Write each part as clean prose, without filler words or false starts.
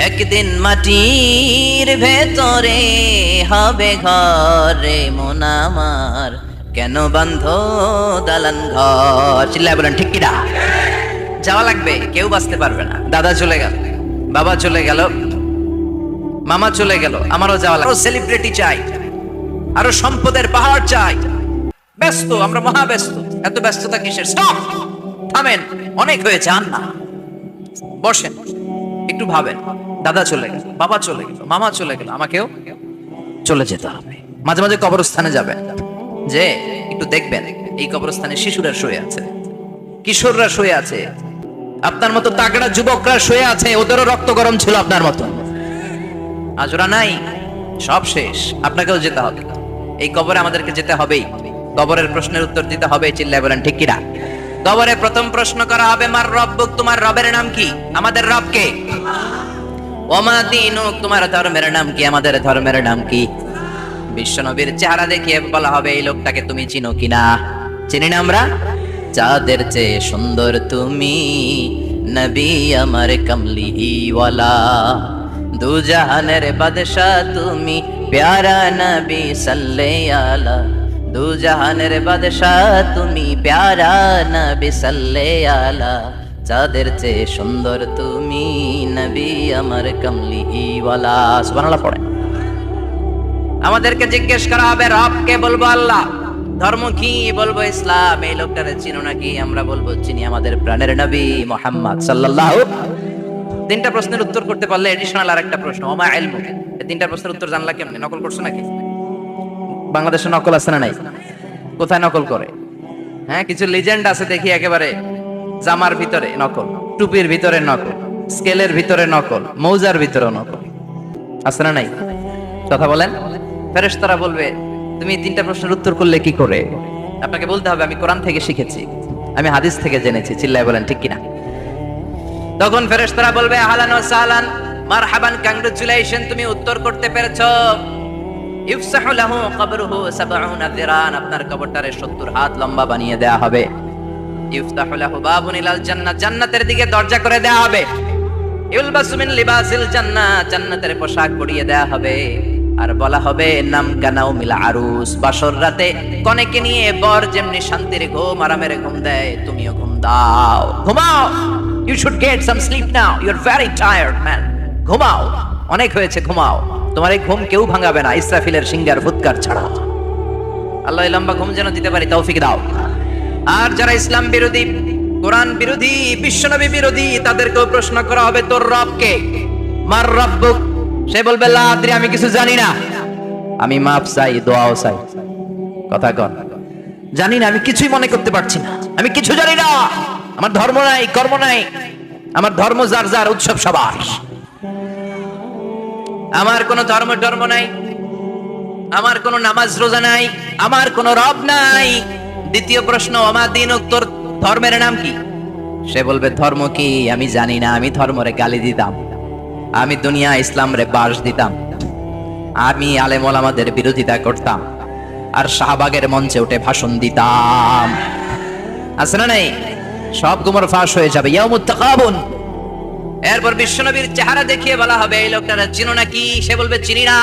একদিন মাটির ভেতরে হবে ঘরে মন আমার, কেন বান্ধ দালান ঘর। চিল্লায় বলেন ঠিক কিনা? যাওয়া লাগবে, কেউ বাঁচতে পারবে না। দাদা চলে গেল, বাবা চলে গেল, মামা চলে গেল, আমারও যাওয়া লাগবে। সেলিব্রিটি চাই, আরো সম্পদের পাহাড় চাই। ব্যস্ত, আমরা মহা ব্যস্ত। এত ব্যস্ততা কিসের? স্টপ, থামেন, অনেক হয়েছে, আন না, বসেন, একটু ভাবেন। দাদা চলে গেল, বাবা চলে গেল, মামা চলে গেল, আমাকেও চলে যেতে হবে। মাঝে মাঝে কবরস্থানে যাবেন, যে একটু দেখবেন এই কবরস্থানে শিশুরা শুয়ে আছে, কিশোররা শুয়ে আছে, আপনার মতো তাগড়া যুবকরা শুয়ে আছে, ওদেরও রক্ত গরম ছিল আপনার মতো। আজ ওরা নাই, সব শেষ, আপনাকেও যেতে হবে। এই কবরে আমাদেরকে যেতে হবেই, কবরের প্রশ্নের উত্তর দিতে হবে। চিল্লায় বলেন ঠিক কিনা? কবরে প্রথম প্রশ্ন করা হবে, মার রব্বুক, তোমার রবের নাম কি? আমাদের রব কে? ওমা দীনুক, তোমার ধর্মের নাম কি? আমাদের ধর্মের নাম কি? বিশ্বনবীর চেহারা দেখিয়ে বলা হবে, এই লোকটাকে তুমি চিনো কিনা? চিনি না আমরা? চাঁদের চেয়ে সুন্দর তুমি, নবী আমার কমলিওয়ালা, দু জাহানের বাদশাহ তুমি, প্যারা নবী সাল্লাল্লাহু আলা, দু জাহানের বাদশাহ তুমি, প্যারা নবী সাল্লাল্লাহু আলা, চাঁদের চেয়ে সুন্দর তুমি, নবী আমার কমলিওয়ালা। সুবহানাল্লাহ পড়ে। আমাদেরকে জিজ্ঞেস করা হবে, রবকে বলবো আল্লাহ, ধর্ম কি? বলবো ইসলাম। এই লোকটারে চিনো নাকি? আমরা বলবো চিনি, আমাদের প্রাণের নবী মুহাম্মদ সাল্লাল্লাহু। তিনটা প্রশ্নের উত্তর করতে পারলে এডিশনাল আরেকটা প্রশ্ন, ওমা ইলমুক। এই তিনটা প্রশ্নের উত্তর জানলা কেমনে? নকল করছো নাকি? বাংলাদেশে নকল আছে না নাই? কোথায় নকল করে? হ্যাঁ, কিছু লিজেন্ড আছে দেখি, একেবারে জামার ভিতরে নকল, টুপির ভিতরে নকল, স্কেলের ভিতরে নকল, মৌজার ভিতরে নকল, আছে না নাই? কথা বলেন। ফেরেশতারা বলবে, তুমি তিনটা প্রশ্নের উত্তর করলে কি করে? আপনাকে বলতে হবে, আমি কোরআন থেকে শিখেছি, আমি হাদিস থেকে জেনেছি। চিল্লায় বলেন ঠিক কিনা? তখন ফেরেশতারা বলবে, আহলান ওয়া সাহলান, মারহাবান, কংগ্রাচুলেশন, তুমি উত্তর করতে পেরেছো। ইফসাহু লাহু কবরুহু ৭০ যিরান, আপনার কবরটারে ৭০ হাত লম্বা বানিয়ে দেয়া হবে। ইফতাহু লাহু বাবুন ইলাল জান্নাহ, জান্নাতের দিকে দরজা করে দেয়া হবে। ইউলবাসু মিন লিবাসিল জান্নাহ, জান্নাতের পোশাক পরিয়ে দেয়া হবে। আর বলা হবে, নাম কানাও মিল আরুস, বাসর রাতে কনেকে নিয়ে বর যেমনি শান্তির ঘুম, আরামের ঘুম দেয়, তুমিও ঘুম দাও, ঘুমাও। You should get some sleep now, you are very tired man, ঘুমাও, অনেক হয়েছে, ঘুমাও। তোমার এই ঘুম কেউ ভাঙাবে না, ইসরাফিলের সিঙ্গার ফুৎকার ছাড়া। আল্লাহ এই লম্বা ঘুম যেন দিতে পারি, তৌফিক দাও। আর যারা ইসলাম বিরোধী, কোরআন বিরোধী, বিশ্বনবী বিরোধী, তাদেরকেও প্রশ্ন করা হবে, তোর রব কে? মার রব্বুক। সে বলবে, লা আদ্রি, আমি কিছু জানি না, আমি মাফ চাই, দোয়াও চাই। কথা কন, জানি না, আমি কিছুই মনে করতে পারছি না, আমি কিছু জানি না, আমার ধর্ম নাই, কর্ম নাই, আমার ধর্ম যার যার, উৎসব সবার, আমার কোনো ধর্ম নাই, আমার কোনো নামাজ রোজা নাই, আমার কোনো রব নাই। দ্বিতীয় প্রশ্ন, ওমা দীনুক, তোর ধর্মের নাম কি? সে বলবে, ধর্ম কি? আমি জানি না, আমি ধর্মরে গালি দিতাম, আমি দুনিয়া ইসলাম রে বাস দিতাম, আমি আলেম ওলামাদের বিরোধিতা করতাম, আর শাহবাগের মঞ্চে উঠে ভাষণ দিতাম। আছে না নাই? সব গুমর ফাঁস হয়ে যাবে, ইয়াউমুত তাকাবুন। এরপর বিশ্বনবীর চেহারা দেখিয়ে বলা হবে, এই লোকটারা চিনো নাকি? সে বলবে, চিনি না,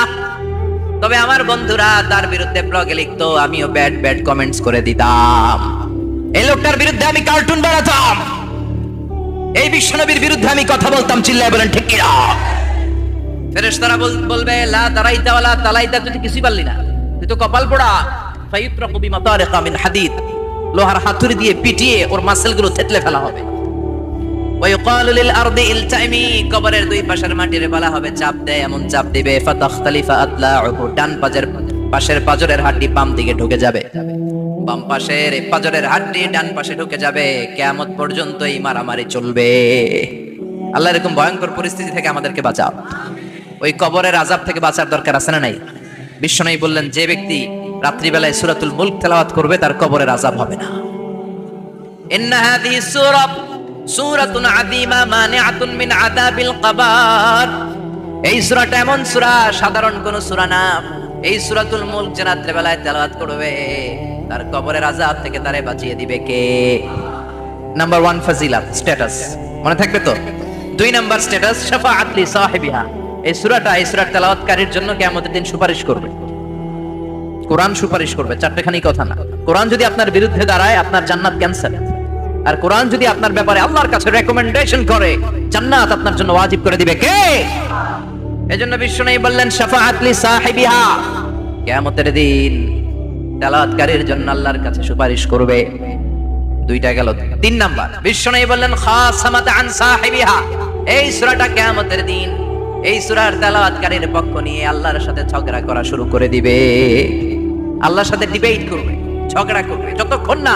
তবে আমার বন্ধুরা তার বিরুদ্ধে ব্লগে লিখতো, আমিও ব্যাড ব্যাড কমেন্টস করে দিতাম, এই লোকটার বিরুদ্ধে আমি কার্টুন বানাতাম, এই বিশ্বনবীর বিরুদ্ধে আমি কথা বলতাম। চিল্লায় বলেন ঠিক কিনা? ফেরেশতারা বলবে, লা দারাইতা ওয়ালা তালাইতা, তুই কিছুই পারলি না, তুই তো কপাল পোড়া। ফায়ুতরাকু বিমাতারিকা মিন হাদিদ, লোহার হাতুড়ি দিয়ে পিটিয়ে ওর মাসেলগুলো থেতলে ফেলা হবে। ওয়া ইউকালু লিল আরদি ইলতাইমি, কবরের দুই পাশের মাটির বলা হবে, চাপ দে, এমন চাপ দিবে, ফাতাখতালিফা আতলাউহু, ডান পাশের পাজরের হাড্ডি বাম দিকে ঢুকে যাবে, বাম পাশের পাজরের হাড্ডি ডান পাশে ঢুকে যাবে। কিয়ামত পর্যন্ত এই মারামারি চলবে। আল্লাহ এরকম ভয়ঙ্কর পরিস্থিতি থেকে আমাদেরকে বাঁচাও। ওই কবরের আযাব থেকে বাঁচার দরকার আছে না নাই? বিশ্বনবী বললেন, যে ব্যক্তি রাত্রিবেলায় সূরাতুল মুলক তেলাওয়াত করবে, তার কবরের আযাব হবে না। ইন্না হাযিহি সূরাতুন আযীমা মানিআতুন মিন আযাবিল কবর, এই সূরাটা এমন সূরা, সাধারণ কোন সূরা না। এই সূরাতুল মুলক যে রাত্রিবেলায় তেলাওয়াত করবে, তার কবরের আযাব থেকে তারে বাঁচিয়ে দিবে কে? নাম্বার 1 ফজিলত, স্ট্যাটাস, মনে থাকবে তো? দুই নাম্বার স্ট্যাটাস শাফাআত লি সাহিবিহা। এই সূরার তেলাওয়াতকারীর জন্য কিয়ামতের দিন সুপারিশ করবে। কোরআন সুপারিশ করবে, চারটেখানি কথা না। কোরআন যদি আপনার বিরুদ্ধে দাঁড়ায়, আপনার জান্নাত ক্যান্সেল। আর কোরআন যদি আপনার ব্যাপারে আল্লাহর কাছে রেকমেন্ডেশন করে, জান্নাত আপনার জন্য ওয়াজিব করে দিবে কে? এজন্য বিশ্বনবী বললেন শাফাআত লি সাহিবিহা, কিয়ামতের দিন তেলাওয়াতকারীর জন্য আল্লাহর কাছে সুপারিশ করবে। দুইটা গেল। তিন নাম্বার, বিশ্বনবী বললেন খাসামাত আন সাহিবিহা। এই সূরাটা কিয়ামতের দিন এই সূরার তেলাওয়াতকারীর পক্ষ নিয়ে আল্লাহর সাথে ঝগড়া করা শুরু করে দিবে। আল্লাহর সাথে ডিবেট করবে, ঝগড়া করবে, যতক্ষণ না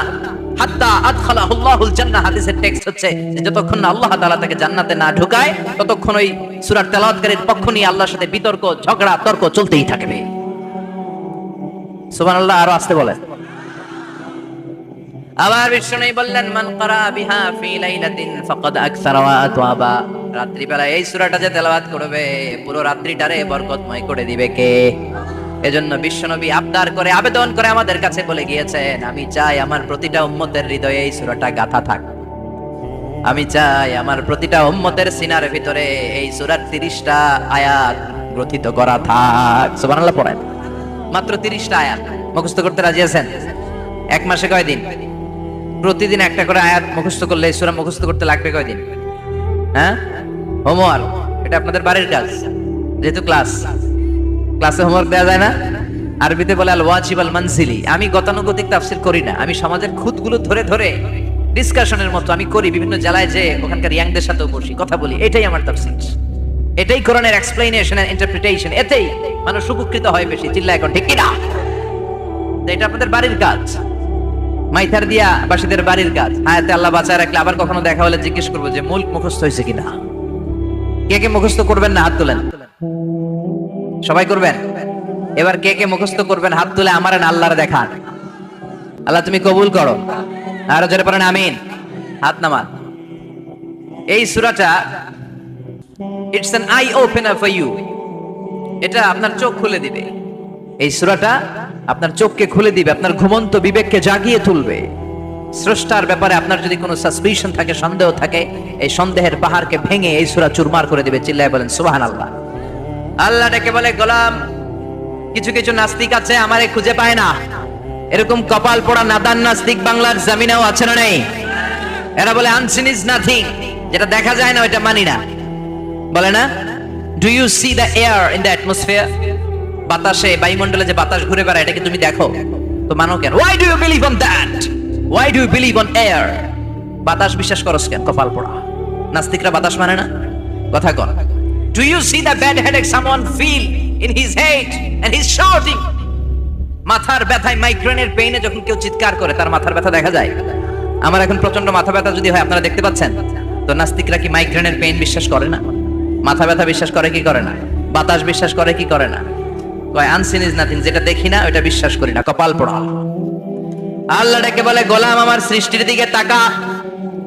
হাত্তা আদখালাহুল্লাহুল জান্নাহ। হাদিসের টেক্সট হচ্ছে যতক্ষণ না আল্লাহ তাআলা তাকে জান্নাতে না ঢুকায়, ততক্ষণ ওই সূরার তেলাওয়াতকারীর পক্ষ নিয়ে আল্লাহর সাথে বিতর্ক, ঝগড়া, তর্ক চলতেই থাকবে। সুবহানাল্লাহ। আরো আসতে বলেন। আবার বিশ্বনবী বললেন মান ক্বারা বিহা ফি লাইলাতিন ফাকাদ আকসারা ওয়া আতওয়াবা। রাত্রি বেলা এই সূরাটা যে তেলাওয়াত করবে, পুরো রাত্রিটারে বরকতময় করে দিবে কে? এজন্য বিশ্বনবী আবদার করে, আবেদন করে আমাদের কাছে বলে গিয়েছেন, আমি চাই আমার প্রতিটা উম্মতের হৃদয়ে এই সূরাটা গাঁথা থাক। আমি চাই আমার প্রতিটা উম্মতের সিনার ভিতরে এই সূরার 30টা আয়াত গ্রথিত করা থাক। সুবহানাল্লাহ পড়েন। মাত্র 30টা আয়াত মুখস্থ করতে রাজি আছেন? এক মাসে কয়দিন? প্রতিদিন একটা করে আয়াত মুখস্থ করলে এই সূরা মুখস্থ করতে লাগবে কয়দিন? হ্যাঁ, হোমওয়ার্ক। এটা আপনাদের বাড়ির কাজ, যেহেতু ক্লাসে হোমওয়ার্ক দেওয়া যায় না। আরবিতে বলে আল ওয়াজিব আল মানজিলি। আমি গতানুগতিক তাফসীর করি না, আমি সমাজের খুঁতগুলো ধরে ধরে ডিসকাশনের মতো আমি করি। বিভিন্ন জেলায় যে ওখানকার ইয়াংদের সাথেও বসি, কথা বলি। এটাই আমার তাফসীর, এটাই কোরআনের এক্সপ্লেনেশন এন্ড ইন্টারপ্রিটেশন। এতেই মানুষ উপকৃত হয় বেশি। চিল্লায় এখন ঠিক কি না? এটা আপনাদের বাড়ির কাজ, মাইথার দিয়া বাসীদের বাড়ির কাজ। হায়াতে আল্লাহ বাঁচায় রাখলে আবার কখনো দেখা হলে জিজ্ঞেস করবো যে মুল্ক মুখস্থ হয়েছে কিনা। কে কে মুখস্থ করবেন না হাত তোলেন। সবাই করবেন। এবার কে কে মুখস্থ করবেন হাত তুলে আমার আল্লাহর দেখান। আল্লাহ তুমি কবুল করো। আর জোরে পড়েন আমিন। হাত নামান। এই সূরাটা it's an eye opener for you. এটা আপনার চোখ খুলে দিবে। এই সূরাটা আপনার চোখকে খুলে দিবে, আপনার ঘুমন্ত বিবেককে জাগিয়ে তুলবে। স্রষ্টার ব্যাপারে আপনার যদি কোনো সাসপিশন থাকে, সন্দেহ থাকে, এই সন্দেহের পাহাড়কে ভেঙে এই সূরা চুরমার করে দিবে। চিল্লায় বলেন সুবহানাল্লাহ। আল্লাহ ডেকে বলে গোলাম, কিছু কিছু নাস্তিক আছে আমারে খুঁজে পায় না। এরকম কপাল পোড়া নাদান নাস্তিক বাংলার জমিনেও আছে না নেই? এরা বলে আনসিন ইজ নাথিং, যেটা দেখা যায় না ওইটা মানি না। বলে না, do you see the air in the atmosphere? বাতাসে, বায়ুমণ্ডলে যে বাতাস ঘুরে বেড়ায়, এটাকে তুমি দেখো তো মানো কেন? Why do you believe on that? Why do you believe on air? বাতাস বিশ্বাস করস কেন? কপাল পোড়া নাস্তিকরা বাতাস মানে না। কথা কর। Do you see the bad headache someone feel in his head and he is shouting? মাথার ব্যথায়, মাইগ্রেনের পেইনে যখন কেউ চিৎকার করে, তার মাথার ব্যথা দেখা যায়। আমার এখন প্রচন্ড মাথা ব্যথা যদি হয়, আপনারা দেখতে পাচ্ছেন তো। নাস্তিকরা কি মাইগ্রেনের পেইন বিশ্বাস করে না? মাথা ব্যথা বিশ্বাস করে কি করে না? বাতাস বিশ্বাস করে কি করে না? কয় আনসিন ইজ নাথিং, যেটা দেখি না ওটা বিশ্বাস করি না। কপাল পোড়া। আল্লাহ ডেকে বলে গোলাম আমার সৃষ্টির দিকে তাকা,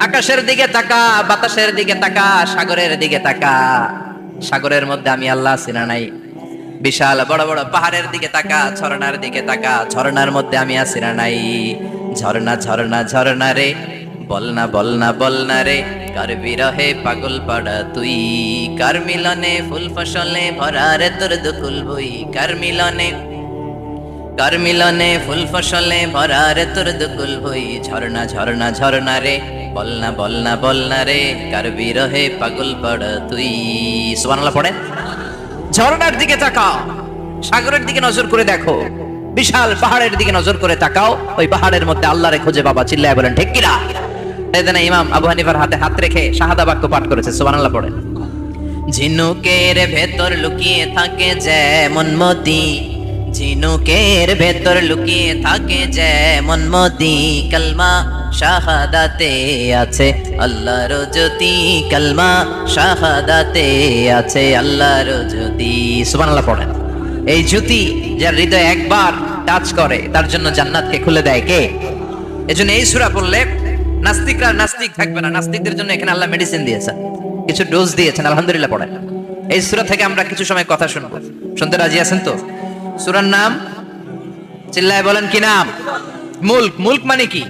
আকাশের দিকে তাকা, বাতাসের দিকে তাকা, সাগরের দিকে তাকা। সাগরের মধ্যে আমি আল্লাহ আছি না নাই? বিশাল বড় বড় পাহাড়ের দিকে তাকা, ঝর্ণার দিকে তাকা, ঝর্ণার মধ্যে আমি আছি না নাই? ঝর্ণা ঝর্ণা ঝর্ণা রে, বলনা বলনা বলনা রে, কার বিরহে পাগল পাড়া তুই, কার মিলনে ফুল ফসলে ভরা রে তোর দুকুল বই, কার মিলনে ফুল ফসলে ভরা রে তোর দুকুল বই। ঝর্ণা ঝর্ণা ঝর্ণা রে, বলনা বলনা বলনা রে, কার বিরহে পাগল পাড়া তুই। সুবহানাল্লাহ পড়েন। ঝর্ণার দিকে তাকাও, সাগরের দিকে নজর করে দেখো, বিশাল পাহাড়ের দিকে নজর করে তাকাও, ওই পাহাড়ের মধ্যে আল্লাহরে খুঁজে পাবা। চিল্লায় বলেন ঠিক কিনা? এদিন ইমাম আবু হানিফার হাতে হাত রেখে শাহাদা বাক্য পাঠ করেছে। সুবহানাল্লাহ পড়েন। ঝিনুকের ভেতর লুকিয়ে থাকে যেমন মতি, ঝিনুকের ভেতর লুকিয়ে থাকে যেমন মতি, কালমা শাহাদাতে আছে আল্লাহর জ্যোতি, কালমা শাহাদাতে আছে আল্লাহর জ্যোতি। সুবহানাল্লাহ পড়েন। এই জ্যোতি যার হৃদয় একবার টাচ করে, তার জন্য জান্নাতকে খুলে দেয় কে? এজন্য এই সূরা পড়লে নাস্তিকরা নাস্তিক থাকবে না। নাস্তিকদের জন্য এখানে আল্লাহ মেডিসিন দিয়েছেন, কিছু ডোজ দিয়েছেন। আলহামদুলিল্লাহ পড়েন। এই সূরা থেকে আমরা কিছু সময় কথা শুনবো। শুনতে রাজি আছেন তো? সূরার নাম চিল্লায় বলেন কি নাম? মুলক। মুলক মানে কি?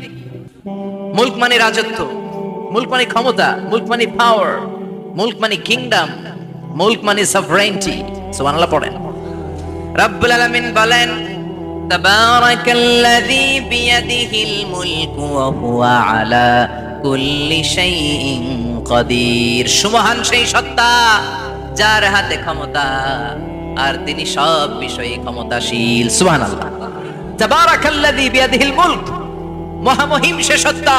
মুলক মানে রাজত্ব, মুলক মানে ক্ষমতা, মুলক মানে পাওয়ার। মুলক মানে কিংডম, মুলক মানে সভরেন্টি। সুবহানাল্লাহ পড়েন। রব্বুল আলামিন বলেন তাবারাকাল্লাযী বিয়াদিহিল মুলকু ওয়া হুয়া আলা কুল্লি শাইইন কাদির। সুমহান সেই সত্তা যার হাতে ক্ষমতা আর তিনি সব বিষয়ে ক্ষমতাশীল। সুবহানাল্লাহ। তাবারাকাল্লাযী বিয়াদিহিল মুলক, মহামহিম সে সত্তা,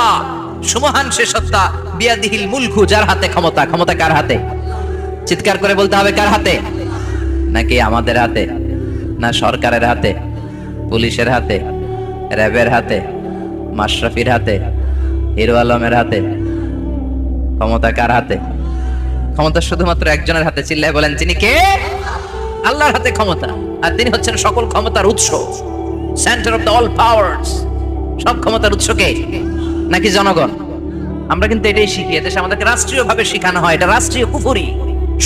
সুমহান সে সত্তা, বিয়াদিহিল মুলকু যার হাতে ক্ষমতা। ক্ষমতা কার হাতে? চিৎকার করে বলতে হবে কার হাতে? নাকি আমাদের হাতে, না সরকারের হাতে, পুলিশের হাতে, র্যাবের হাতে, মাশরাফির হাতে, হিরো আলমের হাতে? ক্ষমতা কার হাতে? ক্ষমতা শুধুমাত্র একজনের হাতে। চিল্লায় বলেন তিনি কে? আল্লাহর হাতে ক্ষমতা, আর তিনি হচ্ছেন সকল ক্ষমতার উৎস, centre of the all powers. সব ক্ষমতার উৎস কে? নাকি জনগণ? আমরা কিন্তু এটাই শিখি, এদেশে আমাদেরকে রাষ্ট্রীয়ভাবে শেখানো হয় এটা রাষ্ট্রীয় কুফরি।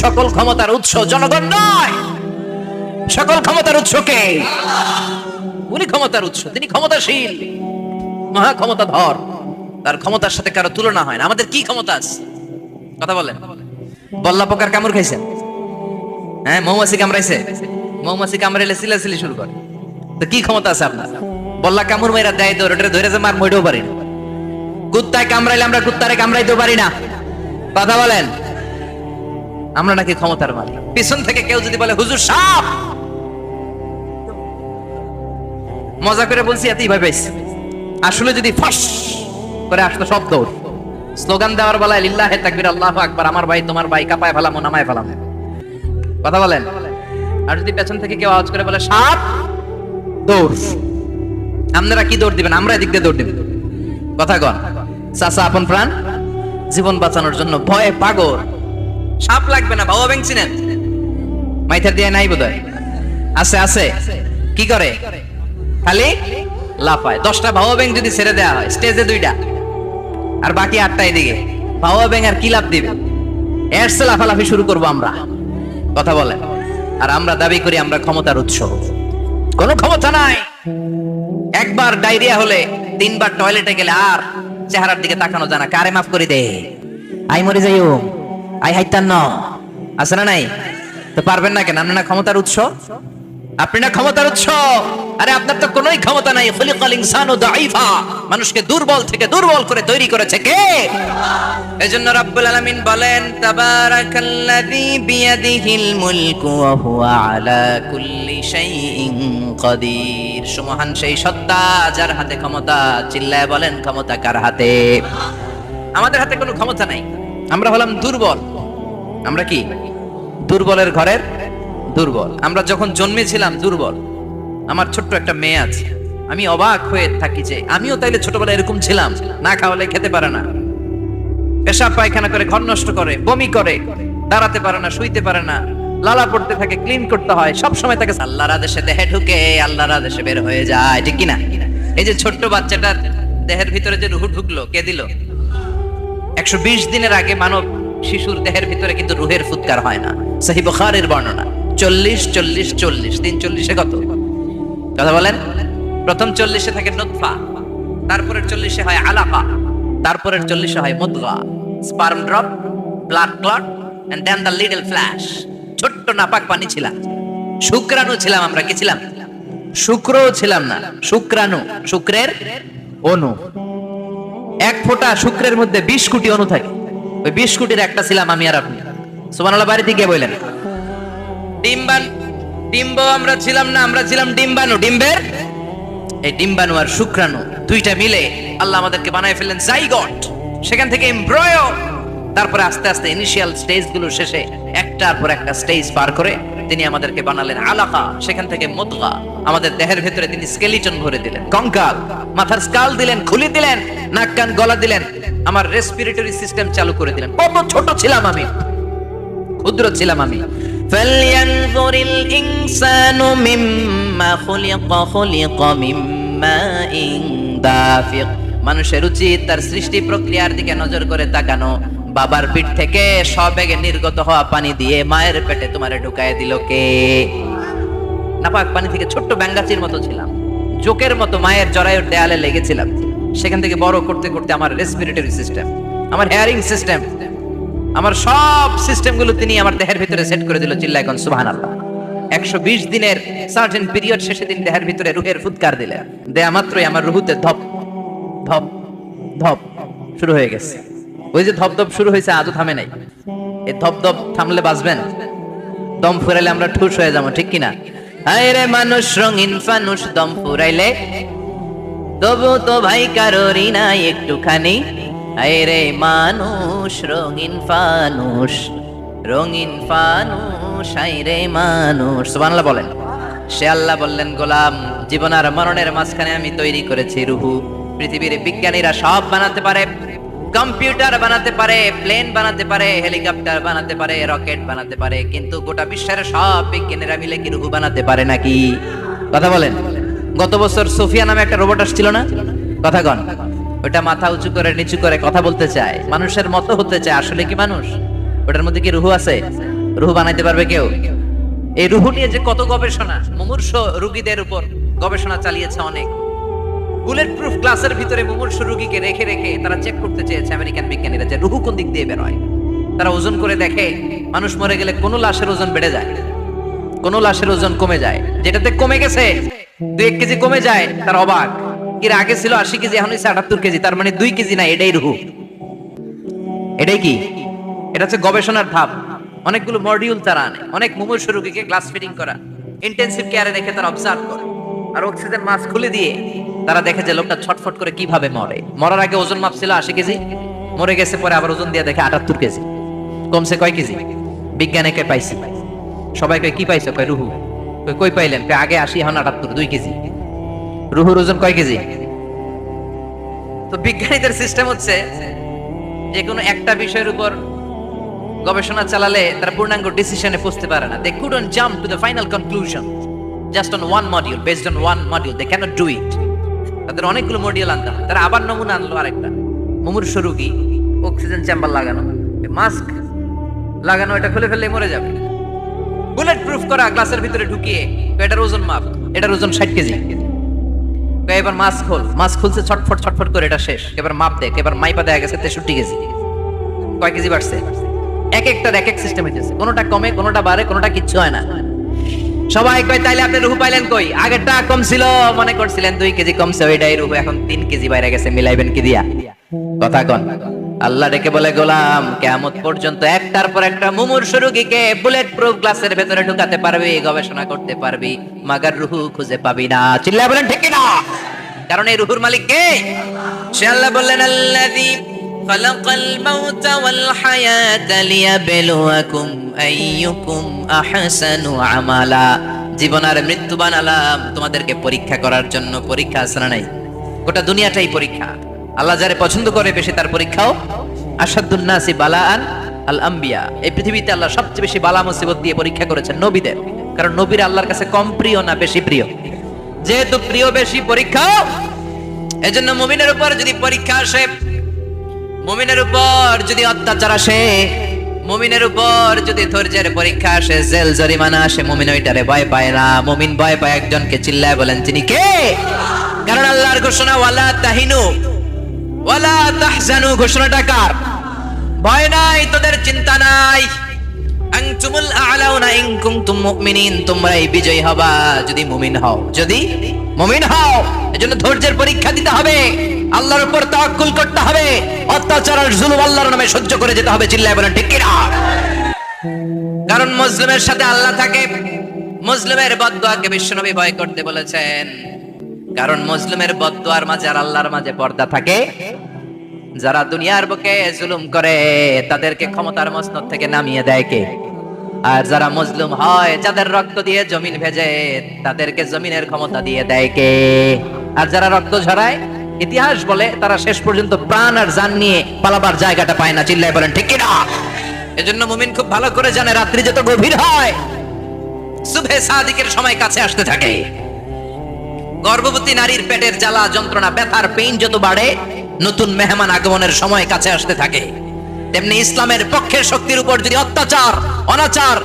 সকল ক্ষমতার উৎস জনগণ নয়, সকল ক্ষমতার উৎস কে? উনি ক্ষমতার উৎস, তিনি ক্ষমতাশীল, মহা ক্ষমতাধর, তার ক্ষমতার সাথে কারো তুলনা হয় না। আমাদের কি ক্ষমতা আছে? কথা বলেন। বল্লা পোকার কামড় খাইছেন? হ্যাঁ, মৌমাছি কামড়াইছে? মৌমাছি কামড়াইলে চিল্লাচিল্লি শুরু করে, তো কি ক্ষমতা আছে আপনার? বল্লা কামড় মাইরা দেয় দৌড়, ওটা ধরে যে মার মইটাও পারি না। কুত্তায় কামড়াইলে আমরা কুত্তারে কামড়াইতেও পারি না। কথা বলেন। আমরা নাকি ক্ষমতার মালিক। পিছন থেকে কেউ যদি বলে হুজুর সাপ, মজা করে বলছি এতই ভয় পাইছি, আসলে যদি ফাঁস করে আসতো সব দৌড়। স্লোগান দেওয়ার বেলায় লিল্লাহে তাকবীর, আল্লাহু আকবার, আমার ভাই তোমার ভাই, কাপায় ফেলামো নামায় ফেলামো। কথা বলেন। আর যদি পেছন থেকে কেউ আওয়াজ করে বলে সাপ, দৌড়। আপনারা কি দৌড় দিবেন? আমরা এদিক দিয়ে দৌড় দিব। কথা কন। চাচা আপন প্রাণ জীবন বাঁচানোর জন্য ভয়ে পাগল। সাপ লাগবে না, ভাও ব্যাংক চিনেন? মাইথার দিয়ে নাই বোধহয়, আছে আছে। কি করে? খালি লাফায়। 10টা ভাও ব্যাংক যদি ছেড়ে দেওয়া হয় স্টেজে 2টা আর বাকি 8টা এদিকে, ভাও ব্যাংক আর কি লাভ দিবে? এর চেয়ে লাফালাফি শুরু করবো আমরা। কথা বলেন। আর আমরা দাবি করি আমরা ক্ষমতার উৎস। কোনো ক্ষমতা নাই। একবার ডায়রিয়া হলে 3বার টয়লেটে গেলে আর চেহারার দিকে তাকানো যায় না। কারে মাফ করে দে, আই মরে যাইও, আই হাইতান ন, আছে না নাই? তো পারবেন না কেন? আপনি না ক্ষমতার উৎস, আপনি না ক্ষমতার উৎস। আরে আপনার তো কোনোই ক্ষমতা নাই। খুলিকাল ইনসানু দাঈফা, মানুষকে দুর্বল থেকে দুর্বল করে তৈরি করেছে কে? এজন্য রব্বুল আলামিন বলেন তাবারাকাল্লাযী বিয়াদিহিল মুলকু ওয়া হুয়া আলা কুল্লি শাইইন কাদির। সুমহান সেই সত্তা যার হাতে ক্ষমতা। চিল্লায় বলেন ক্ষমতা কার হাতে? আমাদের হাতে কোনো ক্ষমতা নাই। আমরা হলাম দুর্বল। আমরা কি? দুর্বলের ঘরের দুর্বল। আমরা যখন জন্মেছিলাম দুর্বল। আমার ছোট্ট একটা মেয়ে আছে, আমি অবাক হয়ে থাকি যে আমিও তাইলে ছোটবেলায় এরকম ছিলাম। না খাওয়ালে খেতে পারে না, পেশাব পায়খানা করে, ঘর নষ্ট করে, বমি করে, দাঁড়াতে পারে না, শুইতে পারে না, লালা পড়তে থাকে, ক্লিন করতে হয় সব সময়। তাকে আল্লাহর আদেশে দেহে ঢুকে, আল্লাহর আদেশে বের হয়ে যায়, ঠিক কিনা? এই যে ছোট্ট বাচ্চাটার দেহের ভিতরে যে রুহ ঢুকলো, কে দিল? 120 দিনের আগে মানব শিশুর দেহের ভিতরে কিন্তু রুহের ফুৎকার হয় না। সহিহ বুখারীর বর্ণনা। 40 40 40 3 40-এ কত? কথা বলেন। প্রথম 40-এ থাকে নুতফা, তারপরের 40-এ হয় আলাকা, তারপরের 40-এ হয় মুদগা, sperm drop, blood clot, and then the little flesh. ছোট্ট নাপাক পানি ছিলাম, শুক্রাণু ছিলাম আমরা। কি ছিলাম? শুক্রও ছিলাম না, শুক্রাণু, শুক্রের অণু। এক ফোঁটা শুক্রের মধ্যে 20 কোটি অণু থাকে। ওই 20 কোটির একটা ছিলাম আমি আর আপনি। সুবহানাল্লাহ। বাড়িতে গিয়ে বললেন ডিম্ব আমরা ছিলাম না, আমরা ছিলাম ডিম্বাণু। ডিম্বের এই ডিম্বাণু আর শুক্রাণু দুইটা মিলে আল্লাহ আমাদেরকে বানায় ফেললেন জাইগট। সেখান থেকে এমব্রয়ো, তারপরে আস্তে আস্তে ইনিশিয়াল স্টেজ গুলো শেষে একটার পর একটা স্টেজ পার করে তিনি আমাদেরকে বানালেন আলাকা। সেখান থেকে মুদগা, আমাদের দেহের ভেতরে তিনি স্কেলিটন ভরে দিলেন, কঙ্কাল, মাথার স্কাল দিলেন, খুলি দিলেন, নাক কান গলা দিলেন, আমার রেসপিরেটরি সিস্টেম চালু করে দিলেন। কত ছোট ছিলাম আমি, ক্ষুদ্র ছিলাম আমি। ফালইয়ানজুরিল ইনসানু মিম্মা খুলিকা, খুলিকা মিম্মাইন দাফিক। মানুষের উচিত তার সৃষ্টি প্রক্রিয়ার দিকে নজর করে তাকানো। বাবার পিঠ থেকে সবেগে নির্গত হওয়া পানি দিয়ে মায়ের পেটে তোমারে ঢুকায় দিল কে? নাপাক পানি থেকে ছোট্ট ব্যাঙ্গাচির মতো ছিলাম, জোকের মতো মায়ের জরায়ুর দেয়ালে লেগেছিলাম। সেখান থেকে বড় করতে করতে আমার রেসপিরেটরি সিস্টেম, আমার হেয়ারিং সিস্টেম, আমার সব সিস্টেমগুলো তিনি আমার দেহের ভিতরে সেট করে দিল। চিল্লায় কোন সুবহানাল্লাহ। 120 দিনের সার্টেন পিরিয়ড শেষে তিনি দেহের ভিতরে রুহের ফুৎকার দিলেন। দেয়া মাত্রই আমার রুহুতে ধপ ধপ ধপ শুরু হয়ে গেছে। ওই যে ধপ ধপ শুরু হয়েছে আজও থামে নাই। এই ধপ ধপ থামলে বাঁচবেন, দম ফুরাইলে আমরা ঠুস হয়ে যাবো, ঠিক কিনা? হায় রে মানুষ রঙিন ফানুষ, দম ফুরাইলে তবু তো ভাই কারোরই নাই একটুখানি। হায় রে মানুষ রঙিন ফানুষ, রঙিন ফানুষ, হায় রে মানুষ। সুবহানাল্লাহ বলেন। সে আল্লাহ বললেন, গোলাম জীবন আর মরণের মাঝখানে আমি তৈরি করেছি রুহু। পৃথিবীর বিজ্ঞানীরা সব বানাতে পারে, কম্পিউটার বানাতে পারে, প্লেন বানাতে পারে, হেলিকপ্টার বানাতে পারে, রকেট বানাতে পারে, কিন্তু গোটা বিশ্বের সব বিজ্ঞানীরা মিলে কি রুহু বানাতে পারে নাকি? কথা বলেন। গত বছর সোফিয়া নামে একটা রোবট আসছিল না? কথা কন। ওটা মাথা উঁচু করে নিচু করে কথা বলতে চায়, মানুষের মতো হতে চায়। আসলে কি মানুষ? ওটার মধ্যে কি রুহু আছে? রুহু বানাইতে পারবে কেউ? এই রুহু নিয়ে যে কত গবেষণা, মুমূর্ষ রোগীদের উপর গবেষণা চালিয়েছে অনেক। বুলেট প্রুফ গ্লাসের ভিতরে মুমূর্ষ রোগীকে রেখে রেখে তারা চেক করতে চেয়েছে আমেরিকান বিজ্ঞানীরা যে রুহু কোন দিক দিয়ে বের হয়। তারা ওজন করে দেখে মানুষ মরে গেলে কোন লাশের ওজন বেড়ে যায়, কোন লাশের ওজন কমে যায়। যেটাতে কমে গেছে 2-1 কেজি কমে যায়, তার অবাক। এর আগে ছিল 80 কেজি, এখন হচ্ছে 78 কেজি, তার মানে 2 কেজি না, এটাই রুহু। এটাই কি? এটা হচ্ছে গবেষণার ধাপ। অনেকগুলো মডিউল তারা আনে, অনেক মুমূর্ষ রোগীকে গ্লাস ফিটিং করা, ইন্টেনসিভ কেয়ারে রেখে তারা অবজার্ভ করে, আর অক্সিজেন মাস্ক খুলে দিয়ে তারা দেখে যে লোকটা ছটফট করে কিভাবে মরে। মরার আগে ওজন মাপছিল 80 কেজি, মরে গেছে পরে আবার ওজন দিয়ে দেখে 78 কেজি। কমছে কয় কেজি? বিজ্ঞানীকে পাইছি। সবাই কয় কি পাইছো? কয় রুহু। কই পাইলেন? কয় আগে 80 এখন 78, 2 কেজি। রুহুর ওজন কয় কেজি? তো বিজ্ঞানীদের সিস্টেম হচ্ছে যে কোনো একটা বিষয়ের উপর গবেষণা চালালে তারা পূর্ণাঙ্গ ডিসিশনে পৌঁছতে পারে না। They couldn't jump to the final conclusion just on one module, based on one module they cannot do it. তাদের অনেকগুলো মডিউল আনতে হয়। তারা আবার নমুনা আনলো আরেকটা, মুমূর্ষ রোগী, অক্সিজেন চেম্বার লাগানো, মাস্ক লাগানো, এটা খুলে ফেললে মরে যাবে। বুলেট প্রুফ করা গ্লাসের ভিতরে ঢুকিয়ে এটার ওজন মাপ, এটার ওজন 60 কেজি। এবার মাস্ক খোল, মাস্ক খুলছে ছটফট ছটফট করে, এটা শেষ। এবার মাপ দেখ, এবার মাইপা দেখা গেছে 63 কেজি। কয় কেজি বাড়ছে? এক একটার এক এক সিস্টেম হইতেছে, কোনোটা কমে, কোনোটা বাড়ে, কোনোটা কিচ্ছু হয় না। সবাই কয় তাইলে আপনি রুহু পাইলেন কই? আগেরটা কম ছিল, মনে করছিলেন 2 কেজি কমছে, ওইটাই রুহু, এখন 3 কেজি বাইরে গেছে, মিলাইবেন কি দিয়া? কথা কন। আল্লাহ ডেকে বলে, গোলাম কিয়ামত পর্যন্ত একটার পর একটা মুমূর্ষ রোগীকে বুলেট প্রুফ গ্লাসের ভেতরে ঢুকাতে পারবি, গবেষণা করতে পারবি, মাগার রুহু খুঁজে পাবি না। চিল্লায় বলেন ঠিক কি না? কারণ এই রুহুর মালিক কে? সে আল্লাহ বললেন, আল্লাযী খালাকাল মাউতা ওয়াল হায়াতা লিয়াবলুয়াকুম আইয়ুকুম আহসানু আমালা। জীবন আর মৃত্যু বানালাম তোমাদেরকে পরীক্ষা করার জন্য। পরীক্ষা আছে না নাই? গোটা দুনিয়াটাই পরীক্ষা। আল্লাহ যারে পছন্দ করে বেশি তার পরীক্ষাও। আশাদ্দুন নাসি বালাআন আল আম্বিয়া। এই পৃথিবীতে আল্লাহ সবচেয়ে বেশি বালা মুসিবত দিয়ে পরীক্ষা করেছেন নবীদের। কারণ নবীরা আল্লাহর কাছে কম প্রিয় না বেশি প্রিয়? যেহেতু প্রিয় বেশি, পরীক্ষা। এজন্য মুমিনের উপর যদি পরীক্ষা আসে, মুমিনের উপর যদি অত্যাচার আসে, মুমিনের উপর যদি ধৈর্যের পরীক্ষা আসে, জেল জরিমানা আসে, মুমিন ওইটারে ভয় পায় না। মুমিন ভয় পায় একজনকে। চিল্লায় বলেন তিনি কে? কারণ আল্লাহর ঘোষণা, ওয়ালা তাহিনু ওয়ালা তাহজানু। ঘোষণাটা কার? ভয় নাই, তোদের চিন্তা নাই। আনতুমুল আ'লাউনা ইন কুনতুম মুমিনিন। তোমরাই বিজয়ী হবা যদি মুমিন হও, যদি মুমিন হও। এজন্য ধৈর্যের পরীক্ষা দিতে হবে, আল্লাহর উপর তাওয়াক্কুল করতে হবে, অত্যাচার আর জুলুম আল্লাহর নামে সহ্য করে যেতে হবে। চিল্লায় বলেন ঠিক কি না? কারণ মুসলিমের সাথে আল্লাহ থাকে। মুসলিমের বদদুয়াকে বিশ্বনবী ভয় করতে বলেছেন। কারণ মুসলিমের বদদুয়ার মাঝে আর আল্লাহর মাঝে পর্দা থাকে। যারা দুনিয়ার বুকে জুলুম করে তাদেরকে ক্ষমতার মসনদ থেকে নামিয়ে দেয় কে? আর যারা মজলুম হয়, যাদের রক্ত দিয়ে জমিন ভেজে, তাদেরকে জমিনের ক্ষমতা দিয়ে দেয় কে? আর যারা রক্ত ঝরায়, ইতিহাস বলে তারা শেষ পর্যন্ত প্রাণ আর জান নিয়ে পালাবার জায়গাটা পায় না। চিল্লায় বলেন ঠিক কি না? এজন্য মুমিন খুব ভালো করে জানে, রাত্রি যত গভীর হয়, সুবহে সাদিকের সময় কাছে আসতে থাকে। গর্ভবতী নারীর পেটের জ্বালা যন্ত্রণা, ব্যথার পেইন যত বাড়ে, নতুন মেহমান আগমনের সময় কাছে আসতে থাকে। তেমনি ইসলামের পক্ষের শক্তির উপর যদি অত্যাচার, অনাচার,